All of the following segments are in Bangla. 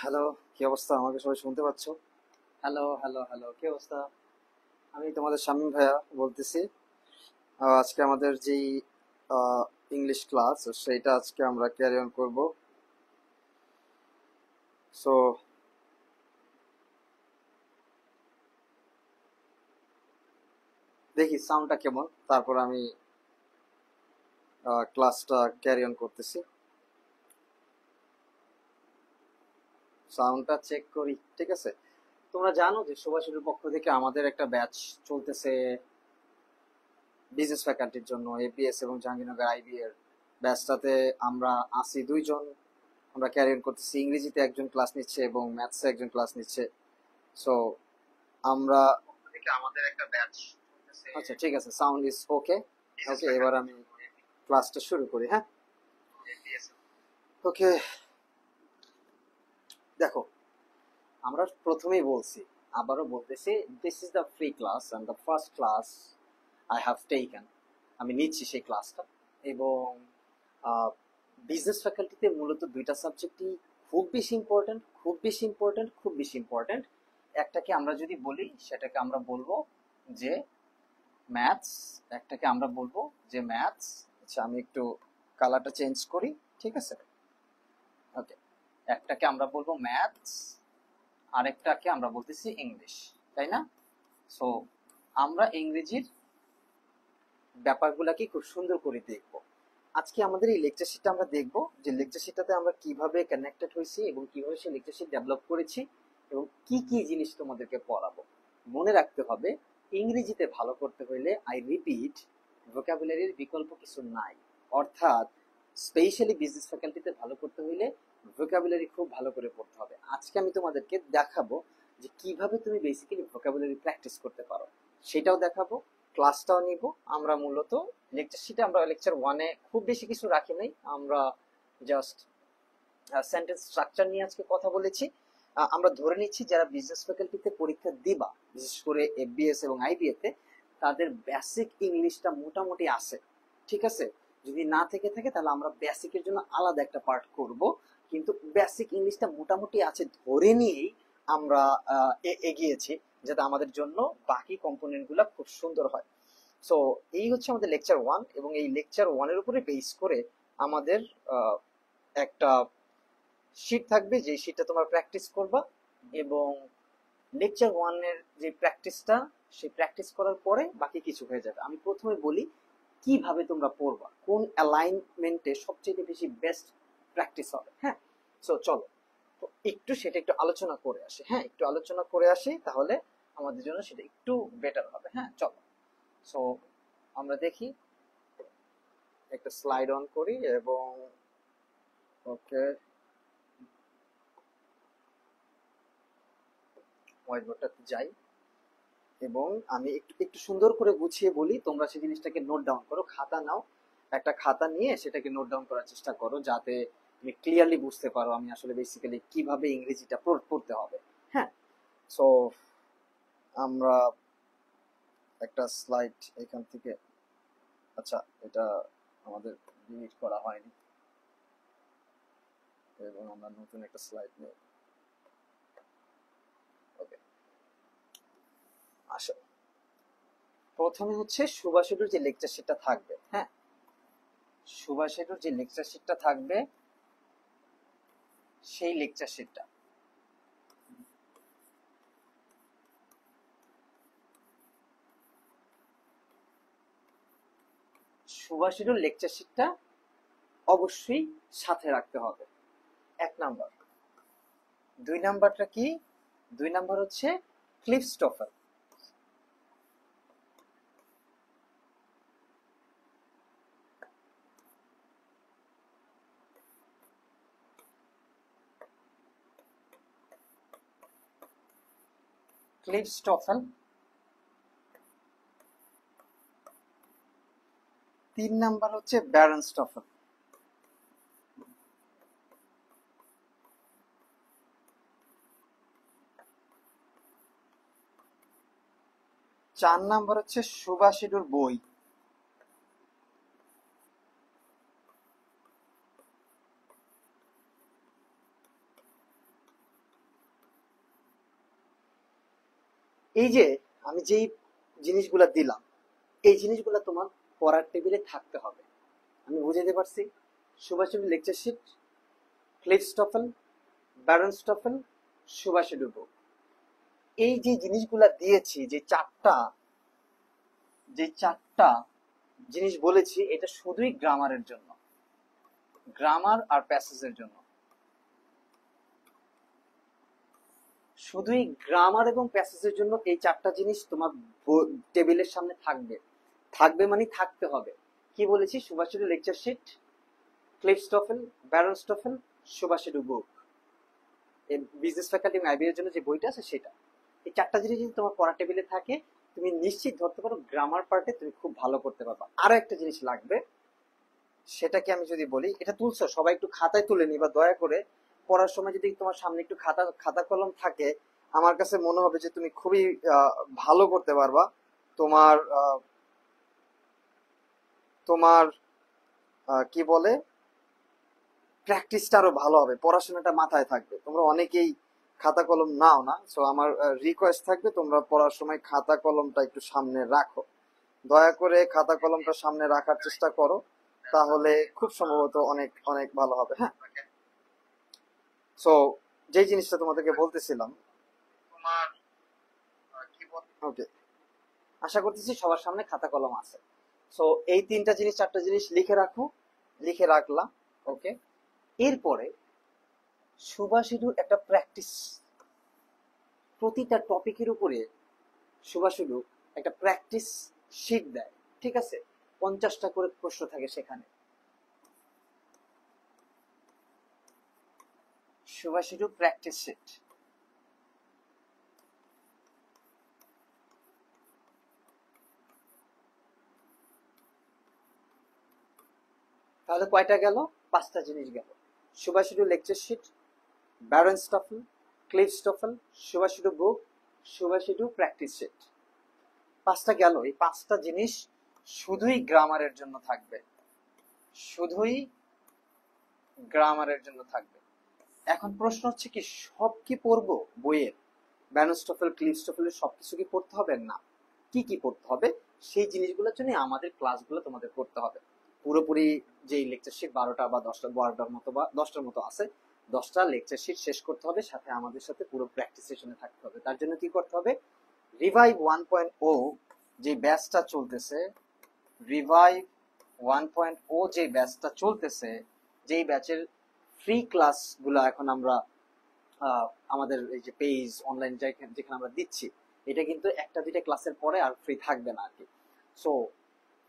হ্যালো, কি অবস্থা? আমাকে সবাই শুনতে পাচ্ছ? হ্যালো হ্যালো হ্যালো, কি অবস্থা? আমি তোমাদের শামীম ভাইয়া বলতেছি। আজকে আমাদের যেই ইংলিশ ক্লাস, সেইটা আজকে আমরা ক্যারি অন করবো। সো দেখি সাউন্ডটা কেমন, তারপর আমি ক্লাসটা ক্যারি অন করতেছি। সাউন্ডটা চেক করি, ঠিক আছে? তোমরা জানো যে সুভাষের পক্ষ থেকে আমাদের একটা ব্যাচ চলতেছে বিজনেস ফ্যাকাল্টির জন্য, এপিএস এবং জাহাঙ্গীরনগর আইবি এর ব্যাচটাতে আমরা আছি দুইজন। আমরা ক্যারিয়ার করতেছি, ইংরেজিতে একজন ক্লাস নিচ্ছে এবং ম্যাথসে একজন ক্লাস নিচ্ছে। সো আমরা আমাদের একটা ব্যাচ। আচ্ছা, ঠিক আছে, সাউন্ড ইজ ওকে। ওকে, এবার আমি ক্লাসটা শুরু করি। হ্যাঁ, ওকে। দেখো, আমরা প্রথমেই বলছি, আবারও বলতেছি, this is the free class and the first class I have taken. আমি নিচ্ছি সেই ক্লাসটা। এবং বিজনেস ফ্যাকাল্টিতে মূলত দুইটা সাবজেক্টই খুব বেশি ইম্পর্ট্যান্ট, খুব বেশি ইম্পর্ট্যান্ট, খুব বেশি ইম্পর্ট্যান্ট। একটাকে আমরা যদি বলি, সেটাকে আমরা বলবো যে ম্যাথস। একটাকে আমরা বলবো যে ম্যাথস। আচ্ছা, আমি একটু কালারটা চেঞ্জ করি, ঠিক আছে? ওকে, একটাকে আমরা বলবো ম্যাথস, আরেকটাকে আমরা বলতেছি ইংলিশ, তাই না? সো আমরা ইংরেজির ব্যাপারগুলোকে খুব সুন্দর করে দেখব। আজকে আমাদের এই লেকচার শিটটা আমরা দেখব, যে লেকচার শিটটাতে আমরা কিভাবে কানেক্টেড হয়েছি এবং কিভাবে সেই লেকচার শিট ডেভেলপ করেছি এবং কি কি জিনিস তোমাদেরকে পড়াবো। মনে রাখতে হবে, ইংরেজিতে ভালো করতে হলে, আই রিপিট, ভোকাবুলারির বিকল্প কিছু নাই। অর্থাৎ স্পেশালি বিজনেস ফ্যাকাল্টিতে ভালো করতে হলে ভোকাবুলারি খুব ভালো করে পড়তে হবে। আজকে আমি তোমাদেরকে দেখাবো যে কিভাবে তুমি বেসিক্যালি ভোকাবুলারি প্র্যাকটিস করতে পারো, সেটাও দেখাবো। ক্লাসটাও নিব। আমরা মূলত লেকচার শিটে আমরা লেকচার ওয়ানে খুব বেশি কিছু রাখি নাই, আমরা জাস্ট সেন্টেন্স স্ট্রাকচার নিয়ে আজকে কথা বলেছি। আমরা ধরে নিচ্ছি যারা বিজনেস ফ্যাকাল্টিতে পরীক্ষা দিবা, বিশেষ করে এফবিএস এবং আইবিএ তে, তাদের বেসিক ইংলিশটা মোটামুটি আছে, ঠিক আছে? যদি না থেকে থাকে তাহলে আমরা বেসিকের জন্য আলাদা একটা পার্ট করব, কিন্তু বেসিক ইংলিশটা মোটামুটি আছে ধরে নিয়েই আমরা এগিয়েছি, যাতে আমাদের জন্য বাকি কম্পোনেন্টগুলো খুব সুন্দর হয়। সো এই হচ্ছে আমাদের লেকচার ওয়ান, এবং এই লেকচার ওয়ানের উপরে বেস করে আমাদের একটা শিট থাকবে, যে শিটটা তোমরা প্র্যাকটিস করবা। এবং লেকচার ওয়ানের যে প্র্যাকটিসটা, সেই প্র্যাকটিস করার পরে বাকি কিছু হয়ে যাবে। আমি প্রথমে বলি কিভাবে তোমরা পড়বা, কোন অ্যালাইনমেন্টে সবচেয়ে বেশি বেস্ট প্র্যাকটিস হবে। হ্যাঁ, সো চলো তো একটু সেটা একটু আলোচনা করে আসি। হ্যাঁ, একটু আলোচনা করে আসি, তাহলে আমাদের জন্য সেটা একটু বেটার হবে। হ্যাঁ, চলো। সো আমরা দেখি, একটা স্লাইড অন করি এবং ওকে, হোয়াইট বোর্ডটাতে যাই এবং আমি একটু একটু সুন্দর করে গুছিয়ে বলি, তোমরা সেই জিনিসটাকে নোট ডাউন করো। খাতা নাও, একটা খাতা নিয়ে সেটাকে নোট ডাউন করার চেষ্টা করো, যাতে তুমি ক্লিয়ারলি বুঝতে পারো আমি আসলে বেসিক্যালি কিভাবে ইংরেজিটা পড়তে হবে। হ্যাঁ, সো আমরা একটা স্লাইড এখান থেকে, আচ্ছা এটা আমাদের ডিলিট করা হয়নি, এবং আমরা নতুন একটা স্লাইড নিই। ওকে, আসো। প্রথমে হচ্ছে সুভাষিটুর যে লেকচার শিটটা থাকবে। হ্যাঁ, সুভাষিটুর যে লেকচার শিটটা থাকবে, সেই লেকচার শিটটা সুভাষিটুর লেকচার শিটটা অবশ্যই সাথে রাখতে হবে, এক নাম্বার। দুই নাম্বারটা কি? দুই নাম্বার হচ্ছে ক্লিফস্টোফেল। ক্লিফস্টোফেল। তিন নাম্বার হচ্ছে ব্যারনস্টোফেল। 4 নাম্বার হচ্ছে সুভাষিটুর বই। এই যে আমি যেই জিনিসগুলা দিলাম, এই জিনিসগুলা তোমার পড়ার টেবিলে থাকতে হবে। আমি বুঝাতে পারছি? সুভাষিটুর লেকচার শিট, ক্লিফস্টফেল, ব্যারনস্টফেল, সুভাষিটুর বুক। এই যে জিনিসগুলা দিয়েছি, যে চারটা জিনিস বলেছি, এটা শুধুই গ্রামারের জন্য, গ্রামার আর প্যাসেজের জন্য। শুধুই গ্রামার এবং প্যাসেজের জন্য এই চারটা জিনিস তোমার টেবিলের সামনে থাকবে। থাকবে মানে থাকতে হবে। কি বলেছি? সুভাষিটুর লেকচার শিট, ক্লিফস্টফেল, ব্যারনস্টফেল, সুভাষিটুর বুক। এই বিজনেস ফ্যাকাল্টি এবং আইবি এর জন্য যে বইটা আছে সেটা। এই চারটা জিনিস যদি তোমার পড়া টেবিলে থাকে, তুমি নিশ্চিত ধরতে পারো গ্রামার পার্টে তুমি খুব ভালো করতে পারবা। আরো একটা জিনিস লাগবে, সেটাকে আমি যদি বলি, এটা তুলছো সবাই একটু খাতায় তুলে নিবা দয়া করে। পড়ার সময় যদি তোমার সামনে একটু খাতা কলম থাকে, আমার কাছে মনে হবে যে তুমি খুবই ভালো করতে পারবা। তোমার তোমার কি বলে, প্র্যাকটিসটা আরো ভালো হবে, পড়াশোনাটা মাথায় থাকবে। তোমরা অনেকেই খাতা কলম নাও না, সো আমার রিকোয়েস্ট থাকবে তোমরা পড়ার সময় খাতা কলমটা একটু সামনে রাখো। দয়া করে খাতা কলমটা সামনে রাখার চেষ্টা করো, তাহলে খুব সম্ভবত অনেক অনেক ভালো হবে। হ্যাঁ, সো যে জিনিসটা তোমাদেরকে বলতেছিলাম, ওকে, আশা করতেছি সবার সামনে খাতা কলম আছে। সো এই তিনটা জিনিস, চারটা জিনিস লিখে রাখো। লিখে রাখলাম, ওকে। এরপরে সুভাষিটুর একটা প্র্যাকটিস, প্রতিটা টপিকের উপরে সুভাষিটু একটা প্র্যাকটিস শিট দেয়, ঠিক আছে? 50টা করে প্রশ্ন থাকে সেখানে। সুভাষিটু প্র্যাকটিস শিট। তাহলে কয়টা গেল? 5টা জিনিস গেল। সুভাষিটু লেকচার শিট, ব্যারনস্টফেল, ক্লিফস্টফেল, সুভাষিটু বুক, সুভাষিটু প্র্যাকটিস শিট। 5টা গেল। এই 5টা জিনিস শুধুই গ্রামারের জন্য থাকবে, শুধুই গ্রামারের জন্য থাকবে। এখন প্রশ্ন হচ্ছে কি, সব কি পড়বো বইয়ের? ব্যারনস্টফেল, ক্লিফস্টফেলের সবকিছু কি পড়তে হবে? না। কি কি পড়তে হবে সেই জিনিসগুলোর জন্য আমাদের ক্লাসগুলো তোমাদের করতে হবে। পুরোপুরি যে লেকচার শিট 12টা বা 12টার মতো বা 10টার মতো আছে, 10টা লেকচার শিট শেষ করতে হবে, সাথে আমাদের সাথে পুরো প্র্যাকটিস সেশনে থাকতে হবে। তার জন্য কি করতে হবে? রিভাইভ 1.0 যে ব্যাচটা চলতেছে, রিভাইভ 1.0 যে ব্যাচটা চলতেছে, যেই ব্যাচের ফ্রি ক্লাস গুলো এখন আমরা আমাদের এই যে পেজ অনলাইন যেখানে আমরা দিচ্ছি, এটা কিন্তু একটা দুইটা ক্লাসের পরে আর ফ্রি থাকবে না আর কি। সো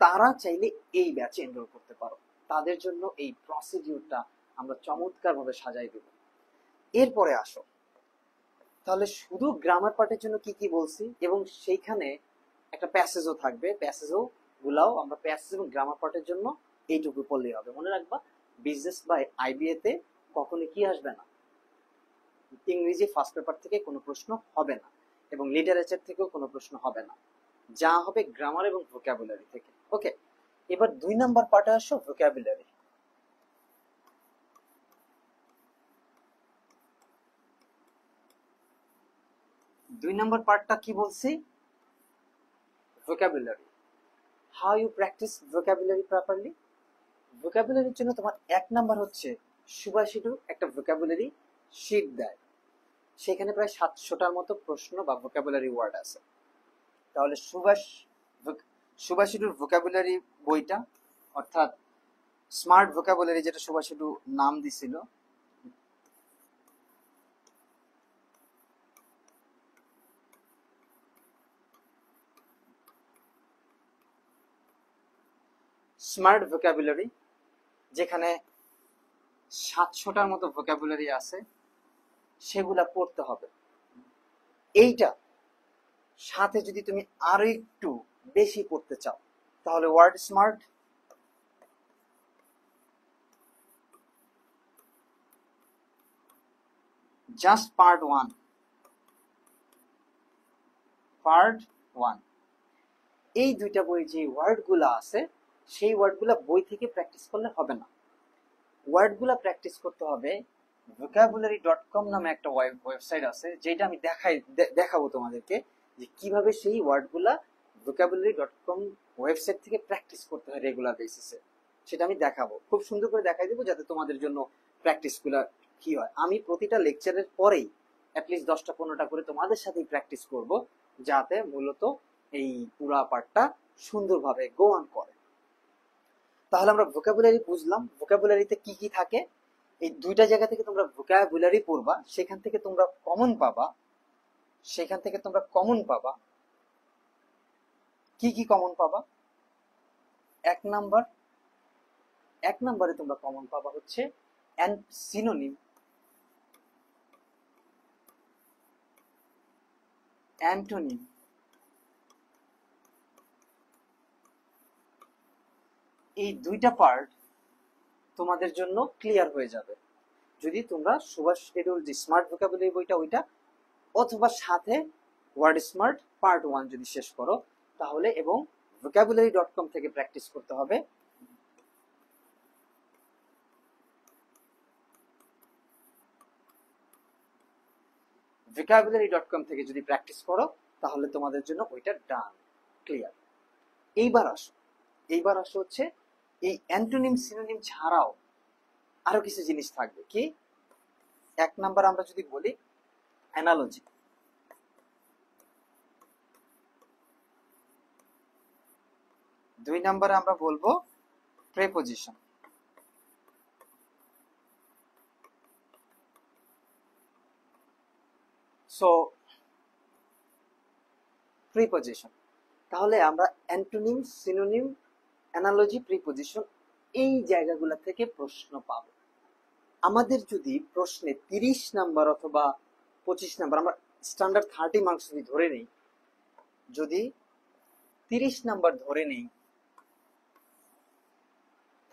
তারা চাইলে এই ব্যাচে এনরোল করতে পারো। তাদের জন্য এই প্রসিডিউরটা আমরা চমৎকার ভাবে সাজাই দেব। এরপরে আসো, তাহলে শুধু গ্রামার পার্টের জন্য কি কি বলছি, এবং সেইখানে একটা প্যাসেজও থাকবে। প্যাসেজও গুলাও আমরা প্যাসেজ এবং গ্রামার পার্টের জন্য এইটুকু পড়লেই হবে। মনে রাখবা, বিজনেস বা আইবিএ তে কখনো কি আসবে না, ইংরেজি ফার্স্ট পেপার থেকে কোনো প্রশ্ন হবে না, এবং লিটারেচার থেকেও কোনো প্রশ্ন হবে না। যা হবে গ্রামার এবং ভোকাবুলারি থেকে। ওকে, এবার 2 নাম্বার পার্টে আসো, ভোকাবুলারি। 2 নাম্বার পার্টটা কি বলছি? Vocabulary. How you practice vocabulary properly. ভোকাবুলারির জন্য তোমার 1 নাম্বার হচ্ছে সুভাষিটু একটা ভোকাবুলারি শিট দেয়, সেখানে প্রায় 700টার মতো প্রশ্ন বা ভোকাবুলারি ওয়ার্ড আছে। তাহলে সুভাষিটুর ভোকাবুলারি বইটা, অর্থাৎ স্মার্ট ভোকাবুলারি, যেটা সুভাষিটু নাম দিছিল, স্মার্ট ভোকাবুলারি, যেখানে 700টার মতো ভোকাবুলারি আছে, সেগুলা পড়তে হবে। এইটা সাথে যদি তুমি আরো একটু বেশি পড়তে চাও, তাহলে ওয়ার্ড স্মার্ট, জাস্ট পার্ট 1, এই দুইটা বই যে ওয়ার্ডগুলো আছে সেই ওয়ার্ডগুলো বই থেকে প্র্যাকটিস করলে হবে না, ওয়ার্ডগুলো প্র্যাকটিস করতে হবে। vocabulary.com নামে একটা ওয়েবসাইট আছে, যেটা আমি দেখাবো তোমাদেরকে যে কিভাবে সেই ওয়ার্ডগুলা vocabulary.com ওয়েবসাইট থেকে প্র্যাকটিস করতে হয় রেগুলার বেসিসে। সেটা আমি দেখাবো, খুব সুন্দর করে দেখাই দেবো, যাতে তোমাদের জন্য প্র্যাকটিসগুলো কি হয়। আমি প্রতিটা লেকচারের পরেই অ্যাটলিস্ট 10টা-15টা করে তোমাদের সাথেই প্র্যাকটিস করব, যাতে মূলত এই পুরা পার্টটা সুন্দরভাবে গো অন করে। তাহলে আমরা ভোকাবুলারি বুঝলাম, ভোকাবুলারিতে কি কি থাকে। এই দুইটা জায়গা থেকে তোমরা ভোকাবুলারি পড়বা, সেখান থেকে তোমরা কমন পাবা। কি কি কমন পাবা? এক নাম্বারে তোমরা কমন পাবা হচ্ছে সিনোনিম, অ্যান্টোনিম, এই দুইটা পার্ট তোমাদের জন্য ক্লিয়ার হয়ে যাবে যদি তোমরা সুভাষ শিডিউল যে স্মার্ট ভোকাবুলারি বইটা ওইটা, অথবা সাথে ওয়ার্ড স্মার্ট পার্ট 1 যদি শেষ করো তাহলে, এবং vocabulary.com থেকে প্র্যাকটিস করতে হবে। vocabulary.com থেকে যদি প্র্যাকটিস করো তাহলে তোমাদের জন্য ওইটা ডান, ক্লিয়ার। এইবার আসো হচ্ছে এই অ্যান্টোনিম সিনোনিম ছাড়াও আরো কিছু জিনিস থাকবে। কি? 1 নাম্বার আমরা যদি বলি অ্যানালজি, 2 নাম্বারে আমরা বলবো প্রেপোজিশন, সো প্রিপোজিশন। তাহলে আমরা অ্যান্টোনিম, সিনোনিম, অ্যানালজি, প্রিপোজিশন এই জায়গাগুলো থেকে প্রশ্ন পাবো। আমাদের যদি প্রশ্নে 30 নাম্বার অথবা 25 নাম্বার, আমরা স্ট্যান্ডার্ড 30 মার্কস যদি ধরে নেই, যদি 30 নাম্বার ধরে নেই,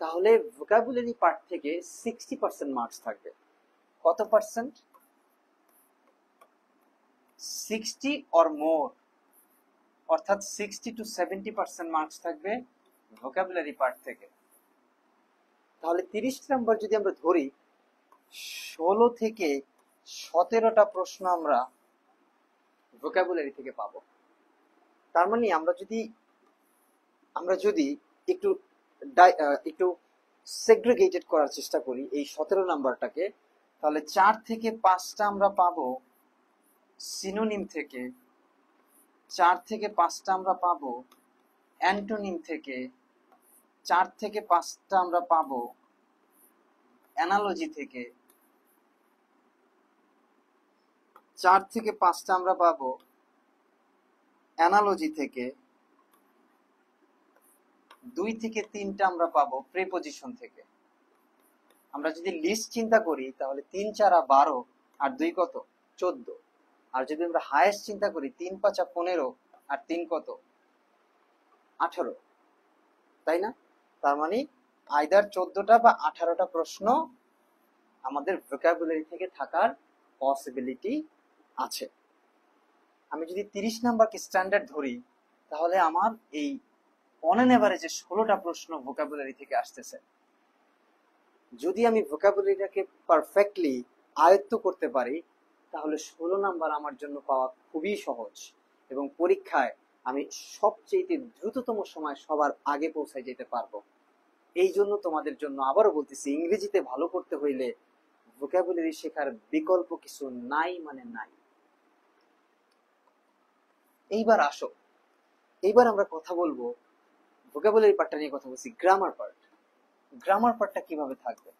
তাহলে ভোকাবুলারি পার্ট থেকে 60% মার্কস থাকবে। কত পার্সেন্ট? 60 অর মোর, অর্থাৎ 60 to 70% মার্কস থাকবে ভোকাবুলারি পার্ট থেকে। তাহলে 30 নাম্বার যদি আমরা ধরি, 16 থেকে 17টা প্রশ্ন আমরা ভোকাবুলারি থেকে পাবো। তার মানে আমরা যদি একটু সেগ্রিগেটেড করার চেষ্টা করি এই 17 নাম্বারটাকে, তাহলে 4 থেকে 5টা আমরা পাবো সিনোনিম থেকে, 4 থেকে 5টা আমরা পাবো অ্যান্টোনিম থেকে, 4 থেকে 5টা আমরা পাবো অ্যানালজি থেকে, 4 থেকে 5টা আমরা পাবো অ্যানালজি থেকে, 2 থেকে 3টা আমরা পাবো প্রিপোজিশন থেকে। আমরা যদি লিস্ট চিন্তা করি তাহলে 3 4 12 আর 2 কত? 14। আর যদি আমরা হাইয়েস্ট চিন্তা করি 3 5 15 আর 3 কত? 18, তাই না? তার মানে আইদার 14টা বা 18টা প্রশ্ন আমাদের ভোকাবুলারি থেকে থাকার পসিবিলিটি আছে। আমি যদি 30 নাম্বারকে স্ট্যান্ডার্ড ধরি, তাহলে আমার এই অন অ্যান এভারেজে 16টা প্রশ্ন ভোকাবুলারি থেকে আসতেছে। যদি আমি ভোকাবুলারিটাকে পারফেক্টলি আয়ত্ত করতে পারি, তাহলে 16 নাম্বার আমার জন্য পাওয়া খুবই সহজ, এবং পরীক্ষায় আমি সবচেয়ে দ্রুততম সময় সবার আগে পৌঁছায় যেতে পারবো। এই জন্য তোমাদের জন্য আবারও বলতেছি, ইংরেজিতে ভালো করতে হইলে ভোকাবুলারি শেখার বিকল্প কিছু নাই, মানে নাই। এইবার আমরা কথা বলবো ভোকাবুলারি পার্টটা নিয়ে, কথা বলছি গ্রামার পার্ট। গ্রামার পার্টটা কিভাবে থাকবে?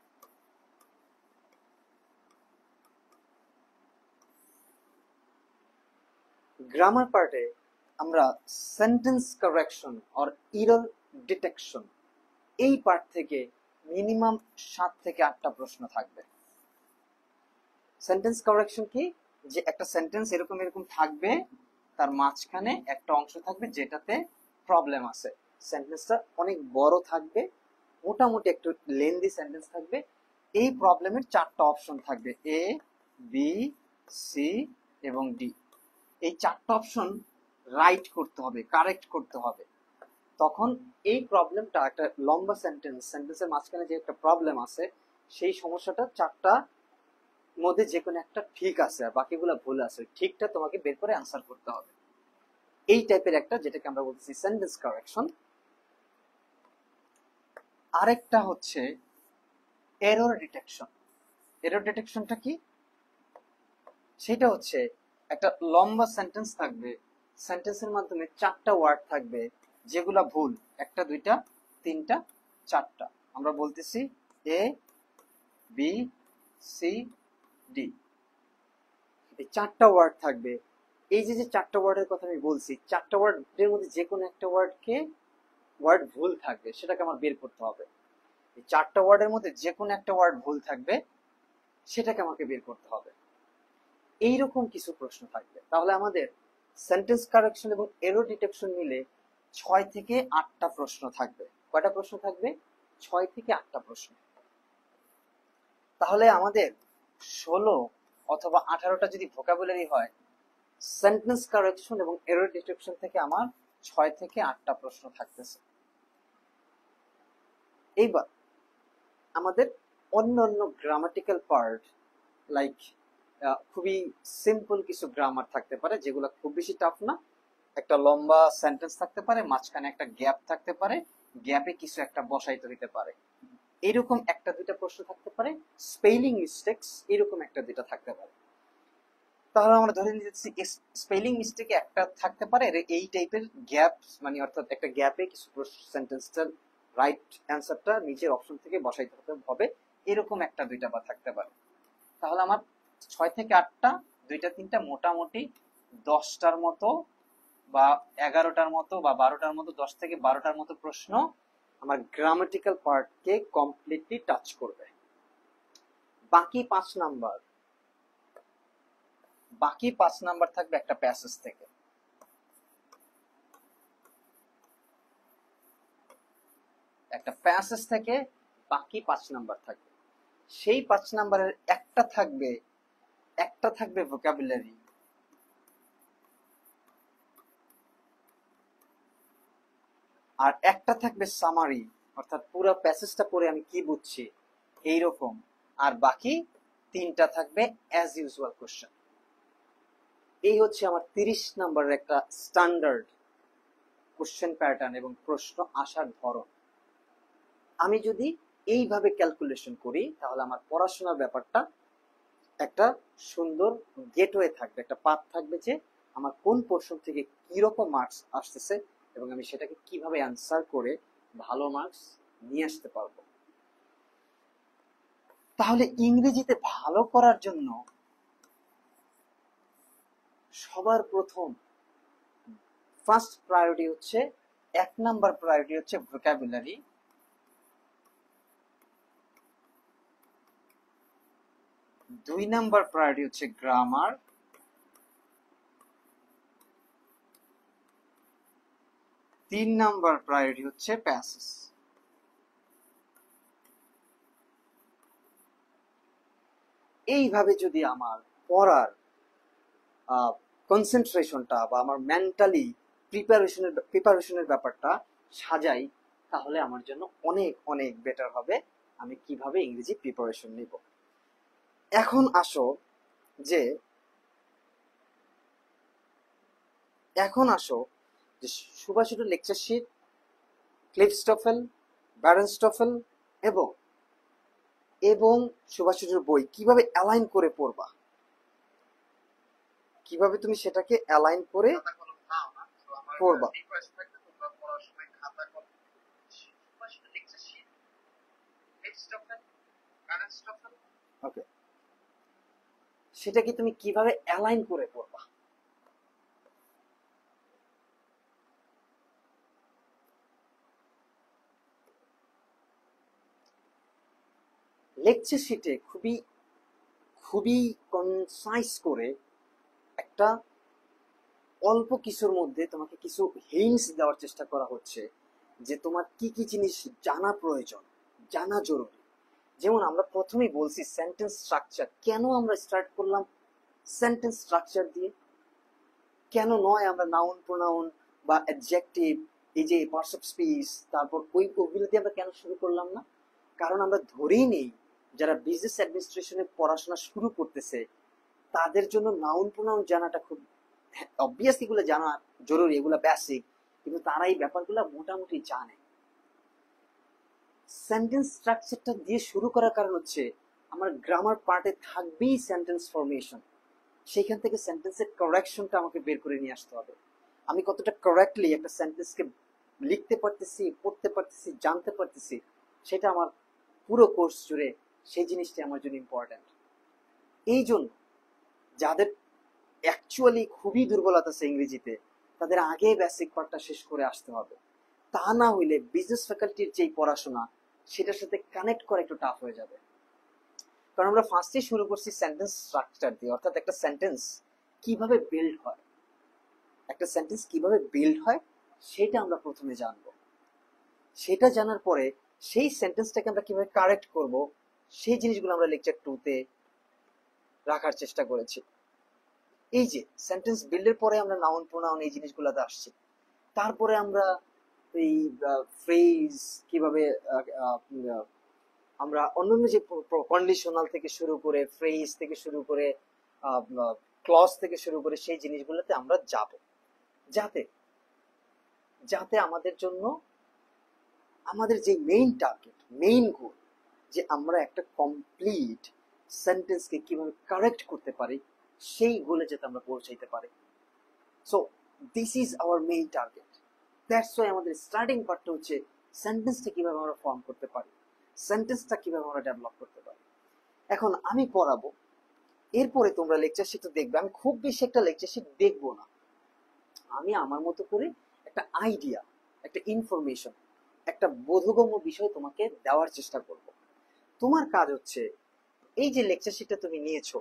গ্রামার পার্টে আমরা sentence correction or error detection, এই পার্ট থেকে মিনিমাম 7 থেকে 8টা প্রশ্ন থাকবে। সেন্টেন্স কারেকশন কি? যে একটা সেন্টেন্স এরকম থাকবে, তার মাঝখানে একটা অংশ থাকবে যেটাতে প্রবলেম আছে, সেন্টেন্সটা অনেক বড় থাকবে, মোটামুটি একটু লেন্দি সেন্টেন্স থাকবে। এই প্রবলেমের 4টা অপশন থাকবে, এ, বি, সি এবং ডি। এই 4টা অপশন রাইট করতে হবে, কারেক্ট করতে হবে। তখন এই প্রবলেমটা একটা লম্বা সেন্টেন্সের মাঝখানে যে একটা প্রবলেম আছে, সেই সমস্যাটা চারটা মধ্যে যে কোনো একটা ঠিক আছে আর বাকিগুলো ভুল আছে, ঠিকটা তোমাকে বের করে আনসার করতে হবে। এই টাইপের একটা, যেটাকে আমরা বলতেছি সেন্টেন্স কারেকশন। আরেকটা হচ্ছে এরর ডিটেকশন। এরর ডিটেকশনটা কি? সেটা হচ্ছে একটা লম্বা সেন্টেন্স থাকবে, সেন্টেন্সের মাধ্যমে চারটা ওয়ার্ড থাকবে যেগুলা ভুল, একটা দুইটা তিনটা চারটা, আমরা বলতেছি এ বি সি ডি, এই চারটা ওয়ার্ড থাকবে। এই যে যে চারটা ওয়ার্ডের কথা আমি বলছি, চারটা ওয়ার্ডের মধ্যে যে কোনো একটা ওয়ার্ড ভুল থাকবে, সেটাকে আমার বের করতে হবে। এই চারটা ওয়ার্ডের মধ্যে যে কোনো একটা ওয়ার্ড ভুল থাকবে, সেটাকে আমাকে বের করতে হবে। এইরকম কিছু প্রশ্ন থাকবে। তাহলে আমাদের সেন্টেন্স কারেকশন এবং এরর ডিটেকশন মিলে 6 থেকে 8টা প্রশ্ন থাকবে। কয়টা প্রশ্ন থাকবে? 6 থেকে 8টা প্রশ্ন। তাহলে আমাদের 16 অথবা 18টা যদি ভোকাবুলারি হয়, সেন্টেন্স কারেকশন এবং এরর ডিটেকশন থেকে আমার 6 থেকে 8টা প্রশ্ন থাকতেছে। এইবার আমাদের অন্য অন্য গ্রামাটিক্যাল পার্ট, লাইক খুবই সিম্পল কিছু গ্রামার থাকতে পারে, যেগুলো খুব বেশি টাফ না। একটা লম্বা সেন্টেন্স থাকতে পারে, মাঝখানে একটা গ্যাপ থাকতে পারে, গ্যাপে কিছু একটা বসাইতে হইতে পারে, এরকম একটা দুইটা প্রশ্ন থাকতে পারে। স্পেলিং মিস্টেকস এরকম একটা দুইটা থাকতে পারে। তাহলে আমরা ধরে নিচ্ছি স্পেলিং মিস্টেক একটা থাকতে পারে, এই টাইপের গ্যাপ, মানে অর্থাৎ একটা গ্যাপে কিছু সেন্টেন্সটার রাইট অ্যান্সারটা নিচের অপশন থেকে বসাইতে হবে, এরকম একটা দুইটা বা থাকতে পারে। তাহলে আমার 6 থেকে 8টা, দুইটা তিনটা, মোটামুটি 10টার মতো বা 11টার মতো বা 12টার মতো, 10 থেকে 12টার মতো প্রশ্ন আমার গ্রামাটিক্যাল পার্টকে কমপ্লিটলি টাচ করবে। বাকি 5 নাম্বার থাকবে একটা প্যাসেজ থেকে। একটা প্যাসেজ থেকে বাকি 5 নাম্বার থাকবে। সেই 5 নাম্বারের একটা থাকবে ভোকাবুলারি, আর একটা থাকবে সামারি, অর্থাৎ পুরো প্যাসেজটা পড়ে আমি কি বুঝছি এইরকম, আর বাকি 3টা থাকবে অ্যাজ ইউজুয়াল কোশ্চেন। এই হচ্ছে আমার 30 নাম্বারের একটা স্ট্যান্ডার্ড কোশ্চেন প্যাটার্ন এবং প্রশ্ন আসার ধরন। আমি যদি এইভাবে ক্যালকুলেশন করি, তাহলে আমার পড়াশোনার ব্যাপারটা একটা সুন্দর গেটওয়ে থাকবে, একটা পাথ থাকবে যে আমার কোন পোর্শন থেকে কিরকম মার্কস আসতেছে এবং আমি সেটাকে কিভাবে অ্যান্সার করে ভালো মার্কস নিয়ে আসতে পারবো। তাহলে ইংরেজিতে ভালো করার জন্য সবার প্রথম ফার্স্ট প্রায়োরিটি হচ্ছে, 1 নাম্বার প্রায়োরিটি হচ্ছে ভোকাবুলারি, 2 নাম্বার প্রায়োরিটি হচ্ছে গ্রামার, 3 নাম্বার প্রায়োরিটি হচ্ছে প্যাসেজ। এইভাবে যদি আমার পড়ার কনসেন্ট্রেশনটা বা আমার মেন্টালি প্রিপারেশনের ব্যাপারটা সাজাই, তাহলে আমার জন্য অনেক অনেক বেটার হবে আমি কিভাবে ইংরেজি প্রিপারেশন নিব। এখন আসো যে সুভাষিত লেকচার শিট, ক্লিফস্টোফেল, ব্যারেনস্টোফেল এবং এবং সুভাষিতর বই কিভাবে অ্যালাইন করে পড়বা, কিভাবে তুমি সেটাকে অ্যালাইন করে পড়বা। ওকে, সেটাকে তুমি কিভাবে অ্যালাইন করে পড়বা। লেকচার শিটে খুবই খুবই কনসাইজ করে একটা অল্প কিছুর মধ্যে তোমাকে কিছু হিন্টস দেওয়ার চেষ্টা করা হচ্ছে যে তোমার কি কি জিনিস জানা প্রয়োজন, জানা জরুরি। যেমন আমরা প্রথমেই বলছি সেন্টেন্স স্ট্রাকচার, কেন আমরা স্টার্ট করলাম সেন্টেন্স স্ট্রাকচার দিয়ে, কেন নয় আমরা নাউন প্রোনাউন বা অ্যাডজেক্টিভ এই যে পার্টস অফ স্পিচ, তারপর ওইগুলো দিয়ে আমরা কেন শুরু করলাম না? কারণ আমরা ধরেই নেই যারা বিজনেস অ্যাডমিনিস্ট্রেশনে পড়াশোনা শুরু করতেছে তাদের জন্য নাউন প্রোনাউন জানাটা খুব, অবভিয়াসলি এগুলো জানা জরুরি, এগুলো বেসিক, কিন্তু তারা এই ব্যাপারগুলো মোটামুটি জানে। সেন্টেন্স স্ট্রাকচারটা দিয়ে শুরু করার কারণ হচ্ছে আমার গ্রামার পার্টে থাকবেই সেন্টেন্স ফরমেশন, সেইখান থেকে সেন্টেন্সের কারেকশনটা আমাকে বের করে নিয়ে আসতে হবে। আমি কতটা কারেক্টলি একটা সেন্টেন্সকে লিখতে পারতেছি, পড়তে পারতেছি, জানতে পারতেছি, সেটা আমার পুরো কোর্স জুড়ে সেই জিনিসটা আমার জন্য ইম্পর্ট্যান্ট। এই জন্য যাদের অ্যাকচুয়ালি খুবই দুর্বলতা আছে ইংরেজিতে, তাদের আগে বেসিক পার্টটা শেষ করে আসতে হবে। তা না হইলে বিজনেস ফ্যাকাল্টির যেই পড়াশোনা সেটার সাথে কানেক্ট করা একটু টাফ হয়ে যাবে। কারণ আমরা ফার্স্টে শুরু করছি সেন্টেন্স স্ট্রাকচার দিয়ে, অর্থাৎ একটা সেন্টেন্স কিভাবে বিল্ড হয়, একটা সেন্টেন্স কিভাবে বিল্ড হয় সেটা আমরা প্রথমে জানবো। সেটা জানার পরে সেই সেন্টেন্সটাকে আমরা কিভাবে কারেক্ট করব সেই জিনিসগুলো আমরা লেকচার 2 তে রাখার চেষ্টা করেছি। এই যে সেন্টেন্স বিল্ডের পরে আমরা নাউন প্রোনাউন এই জিনিসগুলোতে আসছি, তারপরে আমরা এই ফ্রেজ কিভাবে আমরা অন্যান্য যে কন্ডিশনাল থেকে শুরু করে, ফ্রেজ থেকে শুরু করে, ক্লজ থেকে শুরু করে সেই জিনিসগুলোতে আমরা যাব, যাতে যাতে আমাদের জন্য আমাদের যে মেইন টার্গেট, মেইন গোল, যে আমরা একটা কমপ্লিট সেন্টেন্সকে কিভাবে কারেক্ট করতে পারি সেই গোলে যাতে আমরা পৌঁছাইতে পারি। So this is our main target. That's why আমাদের স্টার্টিং পার্টটা হচ্ছে সেন্টেন্সটা কিভাবে আমরা ফর্ম করতে পারি, সেন্টেন্সটা কিভাবে আমরা ডেভেলপ করতে পারি। এখন আমি পড়াবো, এরপরে তোমরা লেকচার শিটটা দেখবে। আমি খুব বেশি একটা লেকচার শিট দেখবো না, আমি আমার মতো করে একটা আইডিয়া, একটা ইনফরমেশন, একটা বোধগম্য বিষয় তোমাকে দেওয়ার চেষ্টা করব। তোমার কাজ হচ্ছে এই যে লেকচার শিটটা তুমি নিয়েছো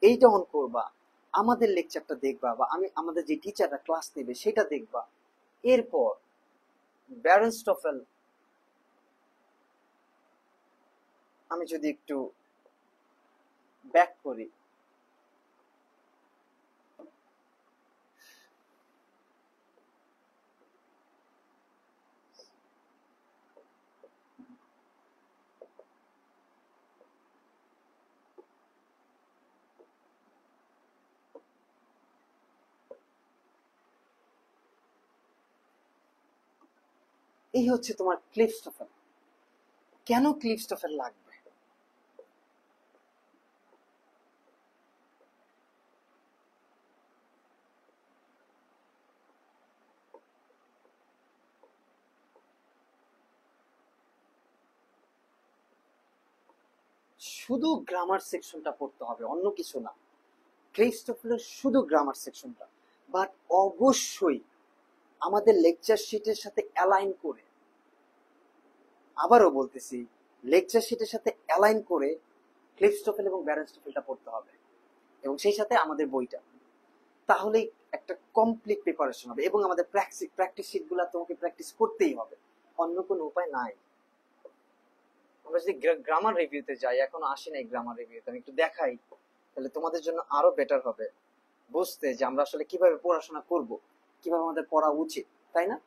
এইটা অন করবা, আমাদের লেকচারটা দেখবা, বা আমাদের যে টিচাররা ক্লাস নেবে সেটা দেখবা। এরপর ব্যারেনস্টফেল, আমি যদি একটু ব্যাক করি, এই হচ্ছে তোমার ক্লিফস্টোফেল। কেন ক্লিফস্টোফেল লাগবে? শুধু গ্রামার সেকশনটা পড়তে হবে, অন্য কিছু না। ক্লিফস্টোফেলের শুধু গ্রামার সেকশনটা, বাট অবশ্যই আমাদের লেকচার শিটের সাথে অ্যালাইন করে, আবারও বলতেছি, লেকচার শিটের সাথে অ্যালাইন করে ক্লিফস্টোফেল এবং ব্যারেনস্টোফেলটা পড়তে হবে, এবং সেই সাথে আমাদের বইটা। তাহলেই একটা কমপ্লিট প্রিপারেশন হবে। এবং আমাদের প্র্যাকটিস শিটগুলো তোমাকে প্র্যাকটিস করতেই হবে, অন্য কোনো উপায় নাই। আমরা যদি গ্রামার রিভিউতে যাই, এখনো আসি নাই গ্রামার রিভিউতে, আমি একটু দেখাই, তাহলে তোমাদের জন্য আরো বেটার হবে বুঝতে যে আমরা আসলে কিভাবে পড়াশোনা করব, কিভাবে আমাদের পড়া উচিত, তাই না?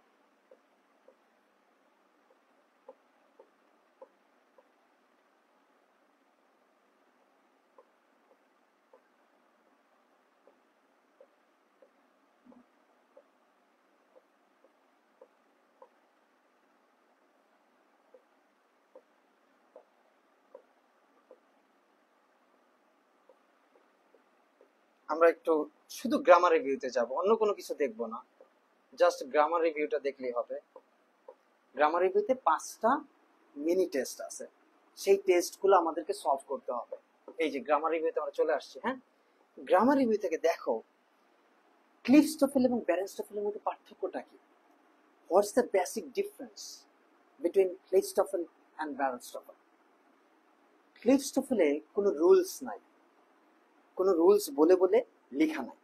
আমরা একটু শুধু গ্রামার রিভিউতে যাব, অন্য কোনো কিছু দেখবো না, জাস্ট গ্রামার রিভিউটা দেখলেই হবে। গ্রামার রিভিউতে 5টা মিনি টেস্ট আছে, সেই টেস্টগুলো আমাদেরকে সলভ করতে হবে। এই যে গ্রামার রিভিউতে আমরা চলে আসছি। হ্যাঁ, গ্রামার রিভিউ থেকে দেখো ক্লিফস্টোফেল এবং ব্যারেনস্টোফেলের মধ্যে পার্থক্যটা কি, what's the basic difference between Cliffs TOEFL and Barron's TOEFL. ক্লিফস্টোফেলে কোনো রুলস নাই, কোনো রুলস বলে বলে লেখা নাই।